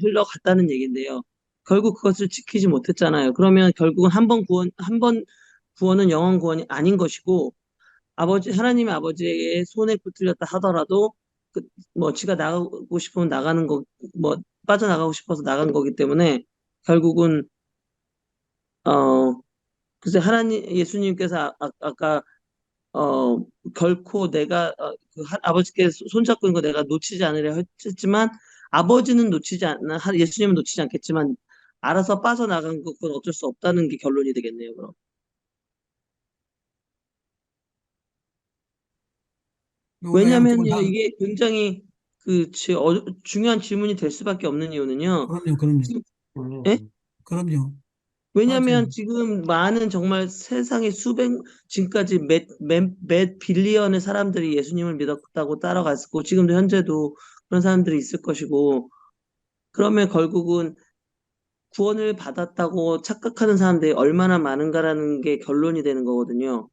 흘러갔다는 얘기인데요. 결국 그것을 지키지 못했잖아요. 그러면 결국은 한 번 구원은 영원 구원이 아닌 것이고 하나님의 아버지의 손에 붙들렸다 하더라도 그, 지가 나가고 싶으면 나가는 뭐, 빠져나가고 싶어서 나간 거기 때문에 결국은, 글쎄, 예수님께서 아까, 어, 결코 내가, 아버지께 손잡고 있는 거 내가 놓치지 않으려 했지만, 아버지는 예수님은 놓치지 않겠지만, 알아서 빠져나간 거, 그건 어쩔 수 없다는 게 결론이 되겠네요, 그럼. 우리가 양쪽을 왜냐면요, 다, 이게 굉장히 중요한 질문이 될 수밖에 없는 이유는요. 그럼요, 그럼요, 지금, 예? 음. 그럼요. 왜냐면 맞아요. 지금 많은 정말 세상에 지금까지 몇 빌리언의 사람들이 예수님을 믿었다고 따라갔고, 지금도 현재도 그런 사람들이 있을 것이고, 그러면 결국은 구원을 받았다고 착각하는 사람들이 얼마나 많은가라는 게 결론이 되는 거거든요.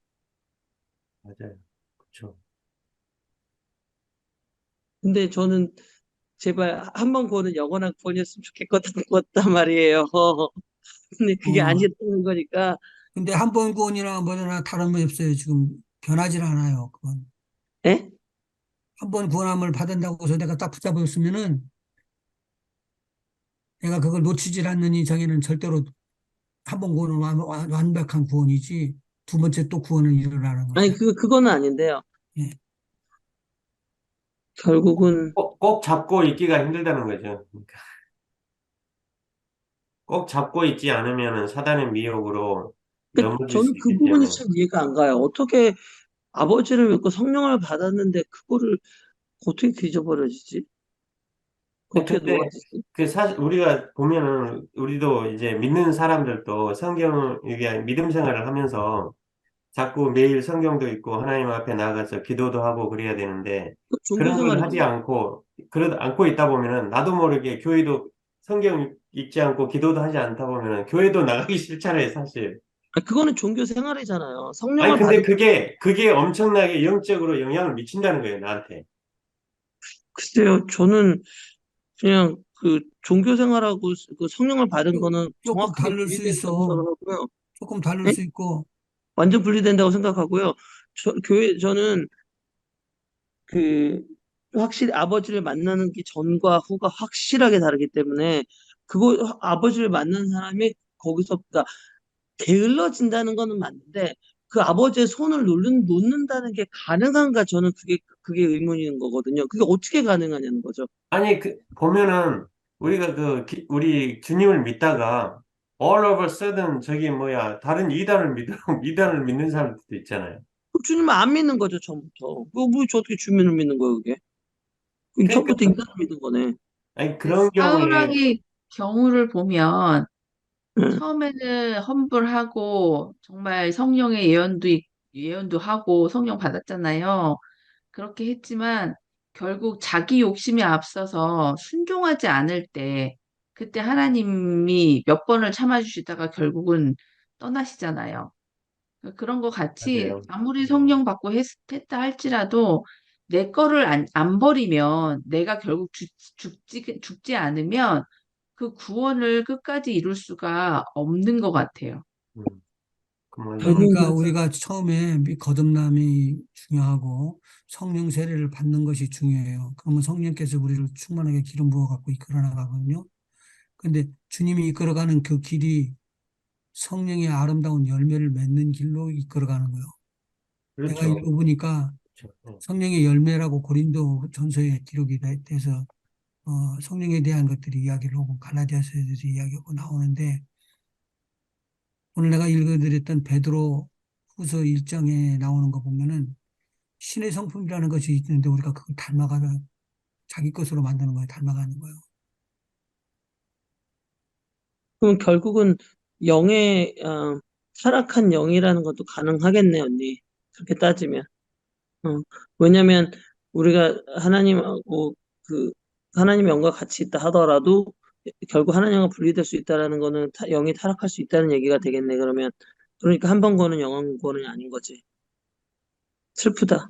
맞아요. 그렇죠. 근데 저는 제발 한 번 구원은 영원한 구원이었으면 좋겠단 말이에요. 근데 그게 어, 아니었다는 거니까. 근데 한 번 구원이나 뭐나 다름이 없어요. 지금 변하질 않아요. 그건. 예? 한 번 구원함을 받은다고 해서 내가 딱 붙잡았으면은 내가 그걸 놓치질 않는 이상에는 절대로 한 번 구원은 완벽한 구원이지 두 번째 또 구원은 일어나는 아니, 거죠. 그거는 아닌데요. 예. 결국은, 꼭 잡고 있기가 힘들다는 거죠. 그러니까 꼭 잡고 있지 않으면 사단의 미혹으로 넘어질 수 저는 그 있기 부분이 때문에. 참 이해가 안 가요. 어떻게 아버지를 믿고 성령을 받았는데 그거를 어떻게 뒤져버려지지? 어떻게 근데 놓아지지? 그 사실 우리가 보면은 우리도 이제 믿는 사람들도 성경을 이게 믿음 생활을 하면서 자꾸 매일 성경도 읽고 하나님 앞에 나가서 기도도 하고 그래야 되는데 그 종교 그런 걸 하지 생활이잖아요. 않고 않고 있다 보면은 나도 모르게 교회도 성경 읽지 않고 기도도 하지 않다 보면은 교회도 나가기 싫잖아요, 사실. 그거는 종교 생활이잖아요. 아니 성령을 근데 받은, 그게 엄청나게 영적으로 영향을 미친다는 거예요, 나한테. 글쎄요, 저는 그냥 그 종교 생활하고 그 성령을 받은 거는 조금 정확하게 다를 수 분리된다고 있어. 생각하고요. 조금 다를 예? 수 있고. 완전 분리된다고 생각하고요. 저는 그 확실히 아버지를 만나는 게 전과 후가 확실하게 다르기 때문에 아버지를 만난 사람이 거기서 그러니까 게을러진다는 거는 맞는데 그 아버지의 손을 놓는다는 게 가능한가 저는 그게 의문인 거거든요. 그게 어떻게 가능하냐는 거죠. 아니 보면은 우리가 우리 주님을 믿다가 all of a sudden 저기 뭐야 다른 이단을 믿어 이단을 믿는 사람들도 있잖아요. 주님을 안 믿는 거죠, 처음부터. 저 어떻게 주님을 믿는 거예요, 그게? 그럼 그러니까 처음부터 인간을 믿는 거네. 아니 그 그런 경우에 사울왕의 경우를 보면 응. 처음에는 험불하고 정말 성령의 예언도 하고 성령 받았잖아요. 그렇게 했지만 결국 자기 욕심에 앞서서 순종하지 않을 때 그때 하나님이 몇 번을 참아주시다가 결국은 떠나시잖아요. 그런 거 같이 맞아요. 아무리 음, 성령 받고 했다 할지라도 내 거를 안 버리면 내가 결국 죽지 않으면 그 구원을 끝까지 이룰 수가 없는 것 같아요. 음, 그 뭐냐 결국은 그러니까 그래서 우리가 처음에 거듭남이 중요하고 성령 세례를 받는 것이 중요해요. 그러면 성령께서 우리를 충만하게 기름 부어 갖고 이끌어 나가거든요. 근데 주님이 이끌어가는 그 길이 성령의 아름다운 열매를 맺는 길로 이끌어가는 거예요. 내가 그렇죠. 읽어보니까 그렇죠. 성령의 열매라고 고린도 전서에 기록이 돼서 성령에 대한 것들이 이야기를 하고 갈라디아서에서 이야기하고 나오는데 오늘 내가 읽어드렸던 베드로 후서 1장에 나오는 거 보면은 신의 성품이라는 것이 있는데 우리가 그걸 닮아가는 자기 것으로 만드는 거예요. 닮아가는 거예요. 그럼 결국은 영의 타락한 영이라는 것도 가능하겠네, 언니. 그렇게 따지면. 어, 왜냐면 우리가 하나님하고 그 하나님의 영과 같이 있다 하더라도 결국 하나님과 분리될 수 있다라는 거는 영이 타락할 수 있다는 얘기가 되겠네. 그러면 그러니까 한 번 거는 영원 거는 아닌 거지. 슬프다.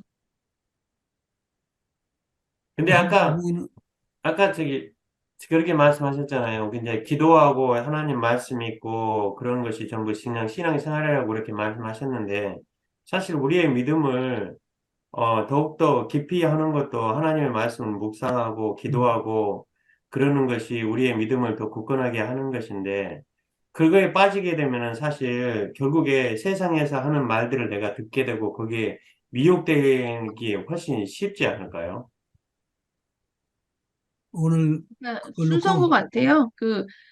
근데 아까 그렇게 말씀하셨잖아요. 이제 기도하고 하나님 말씀 있고 그런 것이 전부 신앙생활이라고 그렇게 말씀하셨는데, 사실 우리의 믿음을 더욱더 깊이 하는 것도 하나님의 말씀을 묵상하고 기도하고 그러는 것이 우리의 믿음을 더 굳건하게 하는 것인데, 그거에 빠지게 되면은 사실 결국에 세상에서 하는 말들을 내가 듣게 되고 거기에 미혹되기 훨씬 쉽지 않을까요? 오늘 그걸 순서인 것 놓고, 같아요.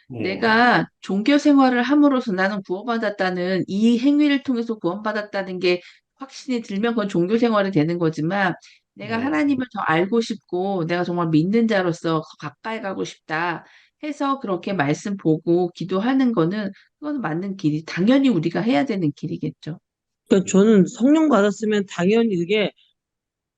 네. 내가 종교 생활을 함으로써 나는 구원받았다는 이 행위를 통해서 구원받았다는 게 확신이 들면 그건 종교 생활이 되는 거지만 내가 네. 하나님을 더 알고 싶고 내가 정말 믿는 자로서 더 가까이 가고 싶다 해서 그렇게 말씀 보고 기도하는 거는 그건 맞는 길이 당연히 우리가 해야 되는 길이겠죠. 그러니까 저는 성령 받았으면 당연히 그게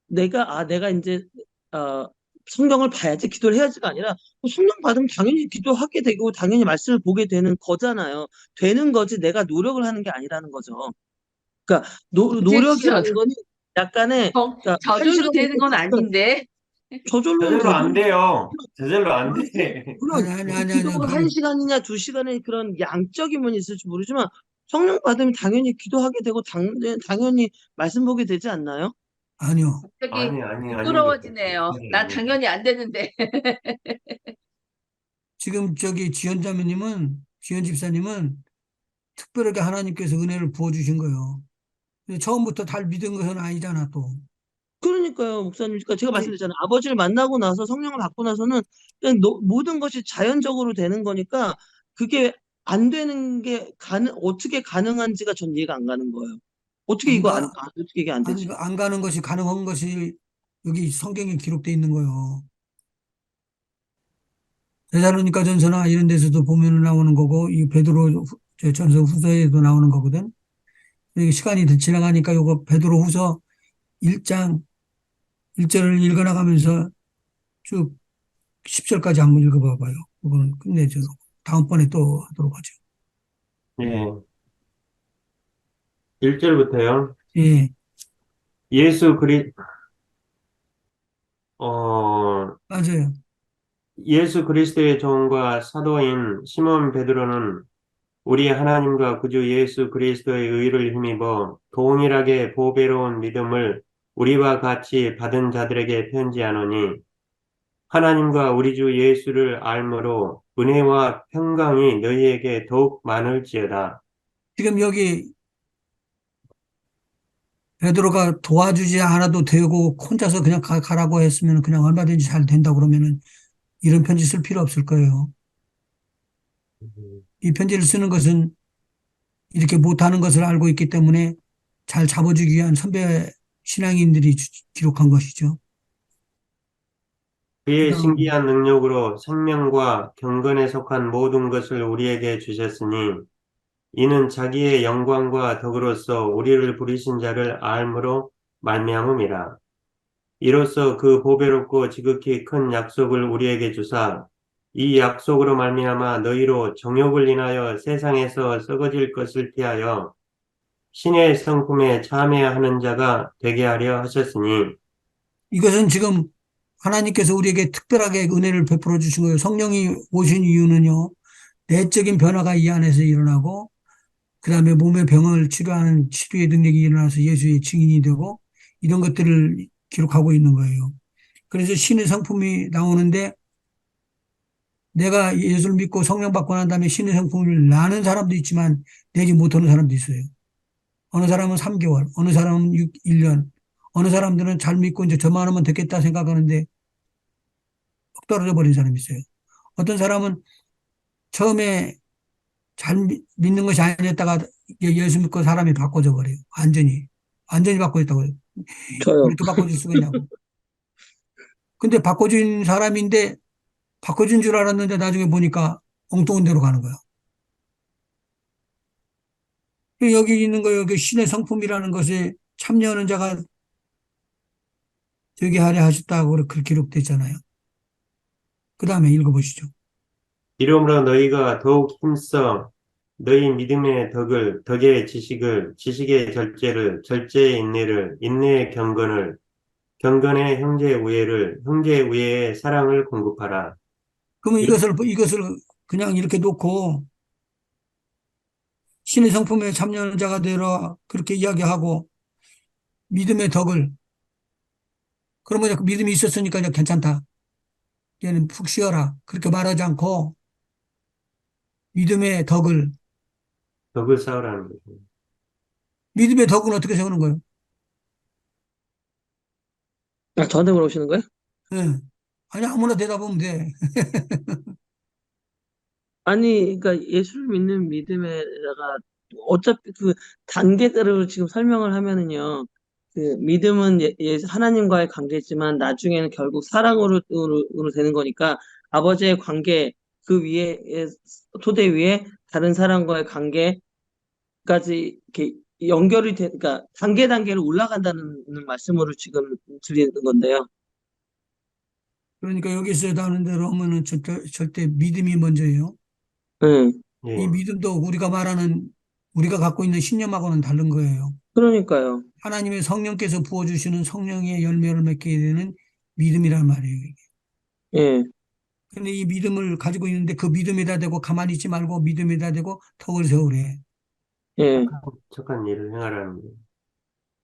내가 이제 어, 성경을 봐야지 기도를 해야지가 아니라 성령 받으면 당연히 기도하게 되고 당연히 말씀을 보게 되는 거잖아요. 되는 거지 내가 노력을 하는 게 아니라는 거죠. 그러니까 objection. 노력이라는 거는 약간의 그러니까 한 저절로 시간 되는 건 아닌데. 저절로는 저절로 안 되죠. 돼요. 저절로 안 물론 돼. 물론 아니, 기도가 한 시간이냐 두 시간의 그런 양적인 면이 있을지 모르지만 성령 받으면 당연히 기도하게 되고 당연히 말씀 보게 되지 않나요? 아니요. 갑자기 아닙니다. 부끄러워지네요. 그건 난 아닙니다. 당연히 안 되는데. 지금 지연 집사님은 특별하게 하나님께서 은혜를 부어주신 거예요. 근데 처음부터 다 믿은 것은 아니잖아, 또. 그러니까요, 목사님. 그러니까 제가 아니, 말씀드렸잖아요. 아버지를 만나고 나서 성령을 받고 나서는 그냥 모든 것이 자연적으로 되는 거니까 그게 안 되는 게 어떻게 가능한지가 전 이해가 안 가는 거예요. 어떻게 안 가, 어떻게 이게 안 되지? 안 가는 것이 가능한 것이 여기 성경에 기록되어 있는 거예요. 데살로니가 전서나 이런 데서도 보면 나오는 거고, 이 저 전서 후서에도 나오는 거거든. 이게 시간이 더 지나가니까 요거 베드로 후서 1장 1절을 읽어나가면서 쭉 10절까지 한번 읽어봐 봐요. 그거는 끝내죠. 다음번에 또 하도록 하죠. 예. 1절부터요. 예, 예수 그리, 어, 맞아요. 예수 그리스도의 종과 사도인 시몬 베드로는 우리 하나님과 구주 예수 그리스도의 의를 힘입어 동일하게 보배로운 믿음을 우리와 같이 받은 자들에게 편지하노니, 하나님과 우리 주 예수를 알므로 은혜와 평강이 너희에게 더욱 많을지어다. 지금 여기 베드로가 도와주지 않아도 되고 혼자서 그냥 가라고 했으면 그냥 얼마든지 잘 된다 그러면은 이런 편지 쓸 필요 없을 거예요. 이 편지를 쓰는 것은 이렇게 못하는 것을 알고 있기 때문에 잘 잡아주기 위한 선배 신앙인들이 기록한 것이죠. 그의 그다음 신기한 능력으로 생명과 경건에 속한 모든 것을 우리에게 주셨으니, 이는 자기의 영광과 덕으로서 우리를 부르신 자를 알므로 말미암음이라. 이로써 그 보배롭고 지극히 큰 약속을 우리에게 주사, 이 약속으로 말미암아 너희로 정욕을 인하여 세상에서 썩어질 것을 피하여 신의 성품에 참여하는 자가 되게 하려 하셨으니, 이것은 지금 하나님께서 우리에게 특별하게 은혜를 베풀어 주신 거예요. 성령이 오신 이유는요. 내적인 변화가 이 안에서 일어나고 그다음에 몸의 병을 치료하는 치료의 능력이 일어나서 예수의 증인이 되고 이런 것들을 기록하고 있는 거예요. 그래서 신의 성품이 나오는데 내가 예수를 믿고 성령 받고 난 다음에 신의 성품을 나는 사람도 있지만 내지 못하는 사람도 있어요. 어느 사람은 3개월, 어느 사람은 1년, 어느 사람들은 잘 믿고 이제 저만 하면 되겠다 생각하는데 뚝 떨어져 버린 사람이 있어요. 어떤 사람은 처음에 잘 믿는 것이 아니었다가 예수 믿고 사람이 바꿔져 버려요. 완전히. 완전히 바꿔졌다고 해요. 저요. 그렇게 바꿔줄 수가 있냐고. 근데 바꿔준 사람인데 바꿔준 줄 알았는데 나중에 보니까 엉뚱한 데로 가는 거야. 여기 있는 거예요. 그 신의 성품이라는 것에 참여하는 자가 되게 하려 하셨다고 그렇게 기록됐잖아요. 그 다음에 읽어보시죠. 이러므로 너희가 더욱 힘써 너희 믿음의 덕의 지식을, 지식의 절제를, 절제의 인내를, 인내의 경건을, 경건의 형제의 우애를, 형제의 우애의 사랑을 공급하라. 그러면 이- 이것을 그냥 이렇게 놓고 신의 성품에 참여하는 자가 되라 그렇게 이야기하고 믿음의 덕을 그러면 그 믿음이 있었으니까 이제 괜찮다. 얘는 푹 쉬어라. 그렇게 말하지 않고 믿음의 덕을 덕을 쌓으라는 거죠. 믿음의 덕은 어떻게 세우는 거예요? 아, 저한테 물어보시는 거예요? 예. 아니 아무나 대답하면 돼. 아니, 그러니까 예수를 믿는 믿음에다가 어차피 그 단계대로 지금 설명을 하면은요, 그 믿음은 하나님과의 관계지만 나중에는 결국 사랑으로 되는 거니까 아버지의 관계 그 위에 토대 위에 다른 사람과의 관계까지 이렇게 연결이 그러니까 단계로 올라간다는 말씀으로 지금 드리는 건데요. 그러니까 여기서 하는 대로 하면은 절대 믿음이 먼저예요. 네, 예. 이 믿음도 우리가 갖고 있는 신념하고는 다른 거예요. 그러니까요. 하나님의 성령께서 부어주시는 성령의 열매를 맺게 되는 믿음이란 말이에요. 이게. 예, 근데 이 믿음을 가지고 있는데 그 믿음에다 대고 가만히 있지 말고 믿음에다 대고 덕을 세우래. 예, 착한 일을 행하라는 거예요.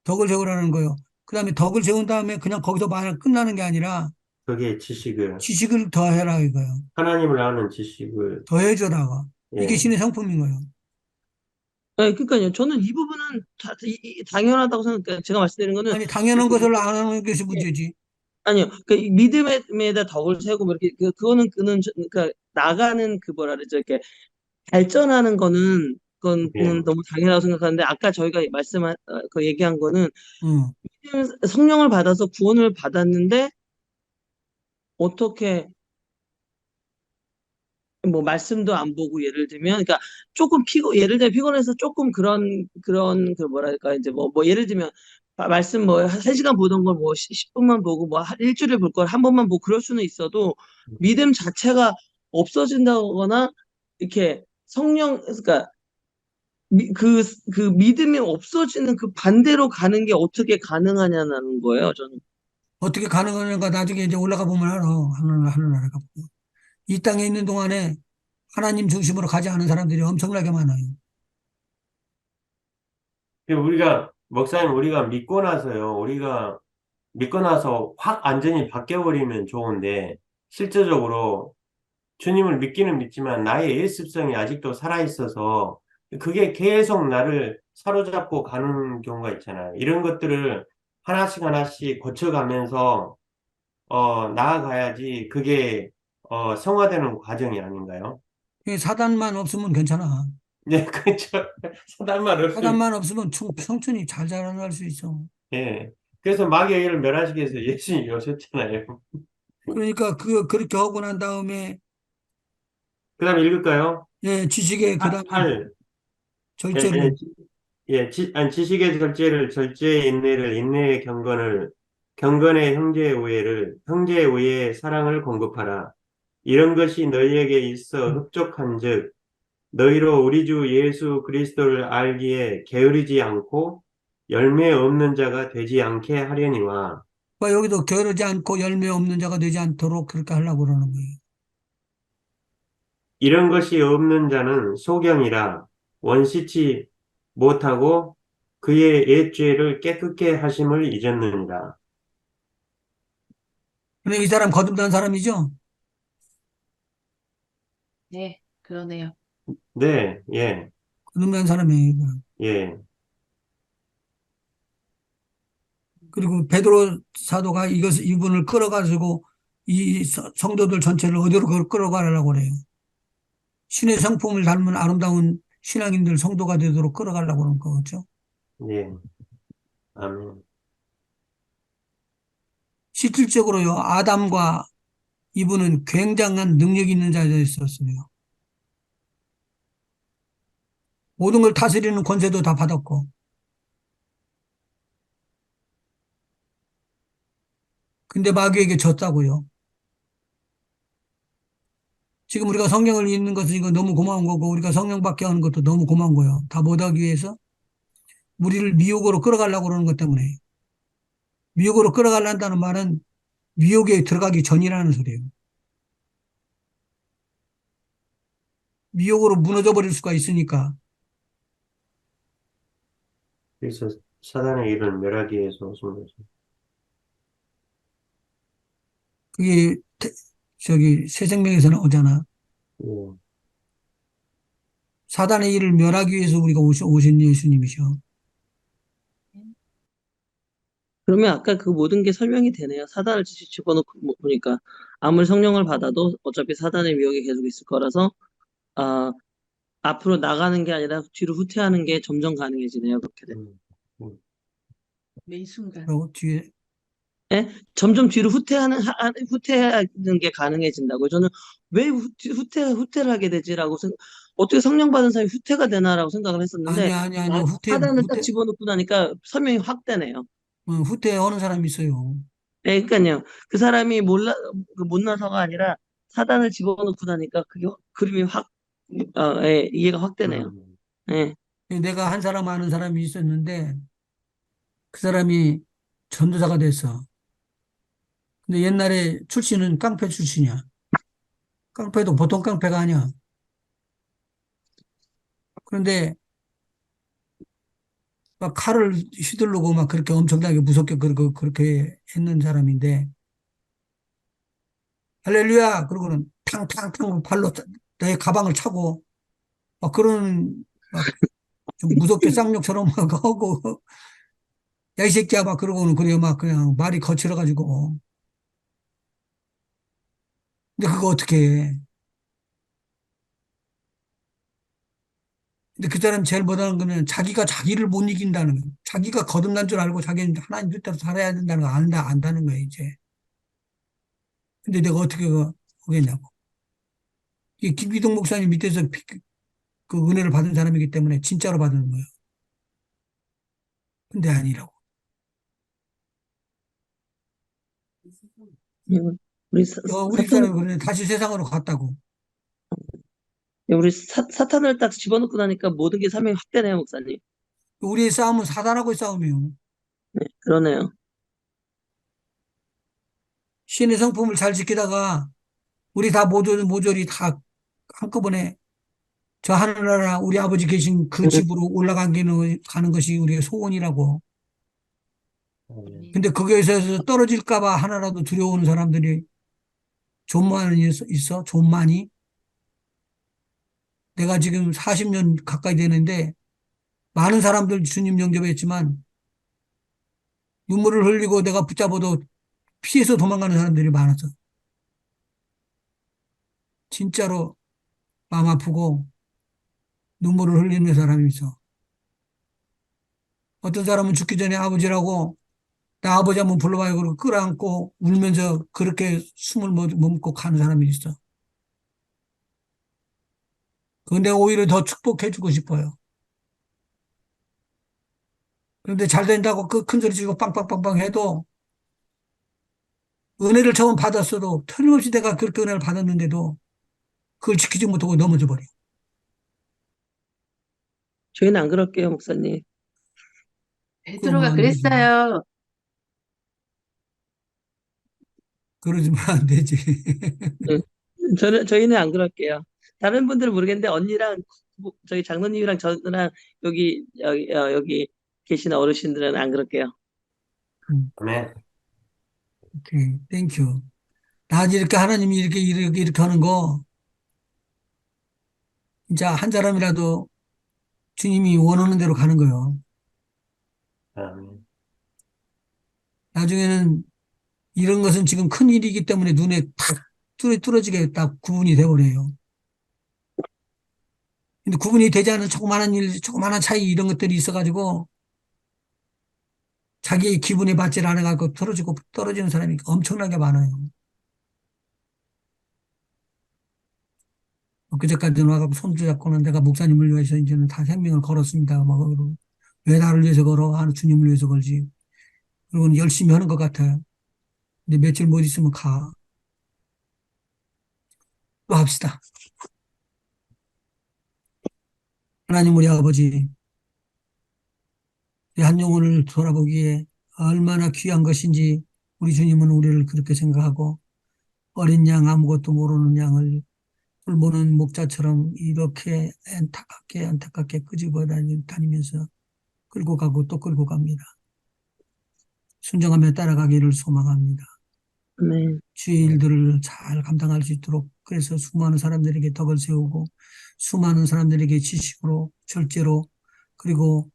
덕을 세우라는 거예요. 그 다음에 덕을 세운 다음에 그냥 거기서 말 끝나는 게 아니라 덕의 지식을, 지식을 더해라 이거예요. 하나님을 아는 지식을, 더해줘라. 이게 예. 신의 성품인 거예요. 네, 그러니까요. 저는 이 부분은 당연하다고 생각해요. 제가 말씀드린 거는 아니, 당연한 것을 안 하는 것이 문제지. 아니요. 이 믿음에다 덕을 세우고 뭐 이렇게 그거는 그러니까 나가는 그 뭐라 그러죠. 이렇게 발전하는 그거는 예. 너무 당연하다고 생각하는데 아까 저희가 말씀한 그 얘기한 거는 어. 성령을 받아서 구원을 받았는데 어떻게 뭐 말씀도 안 보고 예를 들면 그러니까 조금 예를 들면 피곤해서 조금 그런 그 뭐랄까 이제 뭐 예를 들면 말씀 뭐 한 3시간 보던 걸 뭐 10분만 보고 뭐 일주일에 볼 걸 한 번만 보고 그럴 수는 있어도 믿음 자체가 없어진다거나 이렇게 성령 그러니까 그 믿음이 없어지는 그 반대로 가는 게 어떻게 가능하냐는 거예요, 저는. 어떻게 가능하냐가 나중에 이제 올라가 보면 알아. 하늘나라가. 이 땅에 있는 동안에 하나님 중심으로 가지 않은 사람들이 엄청나게 많아요. 목사님, 우리가 믿고 나서요, 우리가 믿고 나서 확 완전히 바뀌어버리면 좋은데, 실제적으로 주님을 믿기는 믿지만 나의 예습성이 아직도 살아있어서 그게 계속 나를 사로잡고 가는 경우가 있잖아요. 이런 것들을 하나씩 하나씩 고쳐가면서, 나아가야지 그게, 성화되는 과정이 아닌가요? 사단만 없으면 괜찮아. 네, 그렇죠. 사단만 없으면, 사단만 없으면 청춘이 잘 자라날 수 있어. 예. 그래서 마귀를 멸하시기 위해서 예수님이 오셨잖아요. 그러니까 그렇게 하고 난 다음에 그 다음에 읽을까요? 예, 지식의 그 다음에 8. 예, 예, 절제를 아니, 지식의 절제를, 절제의 인내를, 인내의 경건을, 경건의 형제의 우애를, 형제의 우애의 사랑을 공급하라. 이런 것이 너희에게 있어 흡족한즉 너희로 우리 주 예수 그리스도를 알기에 게으르지 않고 열매 없는 자가 되지 않게 하려니와. 여기도 게으르지 않고 열매 없는 자가 되지 않도록 그렇게 하려고 그러는 거예요. 이런 것이 없는 자는 소경이라 원시치 못하고 그의 옛 죄를 깨끗게 하심을 잊었느니라. 근데 이 사람 거듭난 사람이죠? 네, 그러네요. 네, 예, 거듭난 사람이에요. 이거. 예, 그리고 베드로 사도가 이분을 끌어가지고 이 성도들 전체를 어디로 끌어가려고 그래요. 신의 성품을 닮은 아름다운 신앙인들 성도가 되도록 끌어가려고 그러는 거죠. 예, 아멘. 실질적으로요, 아담과 이분은 굉장한 능력 있는 자였었어요. 모든 걸 다스리는 권세도 다 받았고. 근데 마귀에게 졌다고요. 지금 우리가 성경을 읽는 것은 이거 너무 고마운 거고, 우리가 성령 받게 하는 것도 너무 고마운 거예요. 다 못하기 위해서 우리를 미혹으로 끌어가려고 그러는 것 때문에. 미혹으로 끌어가려는 말은 미혹에 들어가기 전이라는 소리예요. 미혹으로 무너져 버릴 수가 있으니까. 그래서 사단의 일은 멸하기 위해서 오신 거죠. 그게 저기 새 생명에서 나오잖아. 예. 사단의 일을 멸하기 위해서 우리가 오신 예수님이셔. 그러면 아까 그 모든 게 설명이 되네요. 사단을 집어넣고 보니까 아무리 성령을 받아도 어차피 사단의 미혹이 계속 있을 거라서 아, 앞으로 나가는 게 아니라 뒤로 후퇴하는 게 점점 가능해지네요. 그렇게 되면. 매 순간. 그리고 뒤에 예? 점점 뒤로 후퇴하는 게 가능해진다고요. 저는 왜 후퇴를 하게 되지라고 어떻게 성령 받은 사람이 후퇴가 되나라고 생각을 했었는데 아니야. 사단을 딱 집어넣고 나니까 설명이 확 되네요. 후퇴하는 사람이 있어요. 네, 그러니까요. 그 사람이 못나서가 아니라 사단을 집어넣고 나니까 그게 그림이 확 예, 이해가 확 되네요. 예. 내가 한 사람 아는 사람이 있었는데 그 사람이 전도사가 됐어. 근데 옛날에 출신은 깡패 출신이야. 깡패도 보통 깡패가 아니야. 그런데 막 칼을 휘두르고 막 그렇게 엄청나게 무섭게 그렇게 했는 사람인데 할렐루야 그러고는 탕탕탕 발로 내 가방을 차고 막 그런 막 좀 무섭게 쌍욕처럼 막 하고 야 이 새끼야 막 그러고는 그래 막 그냥 말이 거칠어 가지고 근데 그거 어떻게 해. 근데 그 사람 제일 못하는 거는 자기가 자기를 못 이긴다는 거. 자기가 거듭난 줄 알고 자기는 하나님 뜻대로 살아야 된다는 거 안다는 거예요, 이제. 근데 내가 어떻게 하겠냐고. 이 김기동 목사님 밑에서 그 은혜를 받은 사람이기 때문에 진짜로 받은 거예요. 근데 아니라고. 우리 우리 사람이 그러네. 다시 세상으로 갔다고. 우리 사탄을 딱 집어넣고 나니까 모든 게 설명이 확 되네요, 목사님. 우리의 싸움은 사단하고의 싸움이에요. 네, 그러네요. 신의 성품을 잘 지키다가 우리 다 모조리 다 한꺼번에 저 하늘나라 우리 아버지 계신 그 집으로 가는 것이 우리의 소원이라고. 근데 거기에서 떨어질까 봐 하나라도 두려워하는 사람들이 존만이 있어. 존만이. 내가 지금 40년 가까이 되는데 많은 사람들 주님 영접했지만 눈물을 흘리고 내가 붙잡아도 피해서 도망가는 사람들이 많았어. 진짜로 마음 아프고 눈물을 흘리는 사람이 있어. 어떤 사람은 죽기 전에 아버지라고 나 아버지 한번 불러봐요. 그러고 끌어안고 울면서 그렇게 숨을 멈고 가는 사람이 있어. 그런데 오히려 더 축복해주고 싶어요. 그런데 잘 된다고 그 큰 소리 치고 빵빵빵빵 해도 은혜를 처음 받았어도 틀림없이 내가 그렇게 은혜를 받았는데도 그걸 지키지 못하고 넘어져 버려. 저희는 안 그럴게요, 목사님. 베드로가 그러면 안 되지. 그랬어요. 그러지면 안 되지. 네. 저희는 안 그럴게요. 다른 분들은 모르겠는데 언니랑 저희 장로님이랑 저랑 여기 계신 어르신들은 안 그럴게요. 아멘. 오케이, 땡큐. 나 이렇게 하나님이 이렇게 하는 거, 진짜 한 사람이라도 주님이 원하는 대로 가는 거예요. 아멘. 나중에는 이런 것은 지금 큰 일이기 때문에 눈에 탁 뚫어지게 딱 구분이 돼버려요. 근데 구분이 되지 않은 조그마한 일, 조그마한 차이 이런 것들이 있어가지고 자기의 기분에 맞지 않아가지고 떨어지는 사람이 엄청나게 많아요. 그제까지는 와갖고 손도 잡고는 내가 목사님을 위해서 이제는 다 생명을 걸었습니다. 막 그러고 왜 나를 위해서 걸어? 하는 주님을 위해서 걸지. 그리고는 열심히 하는 것 같아요. 근데 며칠 못 있으면 가. 또 합시다. 하나님 우리 아버지, 우리 한 영혼을 돌아보기에 얼마나 귀한 것인지 우리 주님은 우리를 그렇게 생각하고 어린 양 아무것도 모르는 양을 돌보는 목자처럼 이렇게 안타깝게 끄집어 다니면서 끌고 가고 또 끌고 갑니다. 순종하며 따라가기를 소망합니다. 아멘. 주의 일들을 잘 감당할 수 있도록 그래서 수많은 사람들에게 덕을 세우고 수많은 사람들에게 지식으로 절제로 그리고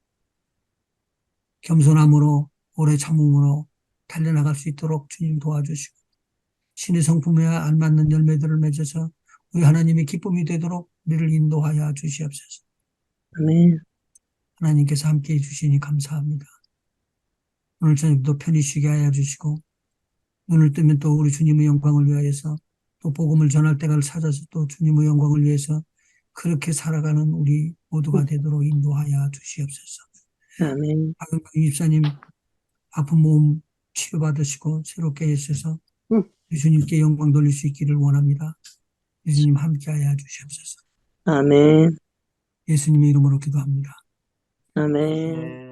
겸손함으로 오래 참음으로 달려나갈 수 있도록 주님 도와주시고 신의 성품에 알맞는 열매들을 맺어서 우리 하나님의 기쁨이 되도록 우리를 인도하여 주시옵소서. 아멘. 하나님께서 함께해 주시니 감사합니다. 오늘 저녁도 편히 쉬게 하여 주시고 눈을 뜨면 또 우리 주님의 영광을 위하여서 또 복음을 전할 때를 찾아서 또 주님의 영광을 위해서 그렇게 살아가는 우리 모두가 되도록 인도하여 주시옵소서. 아멘. 박은경 집사님 아픈 몸 치료받으시고 새롭게 하셔서 예수님께 영광 돌릴 수 있기를 원합니다. 예수님 함께하여 주시옵소서. 아멘. 예수님의 이름으로 기도합니다. 아멘. 네.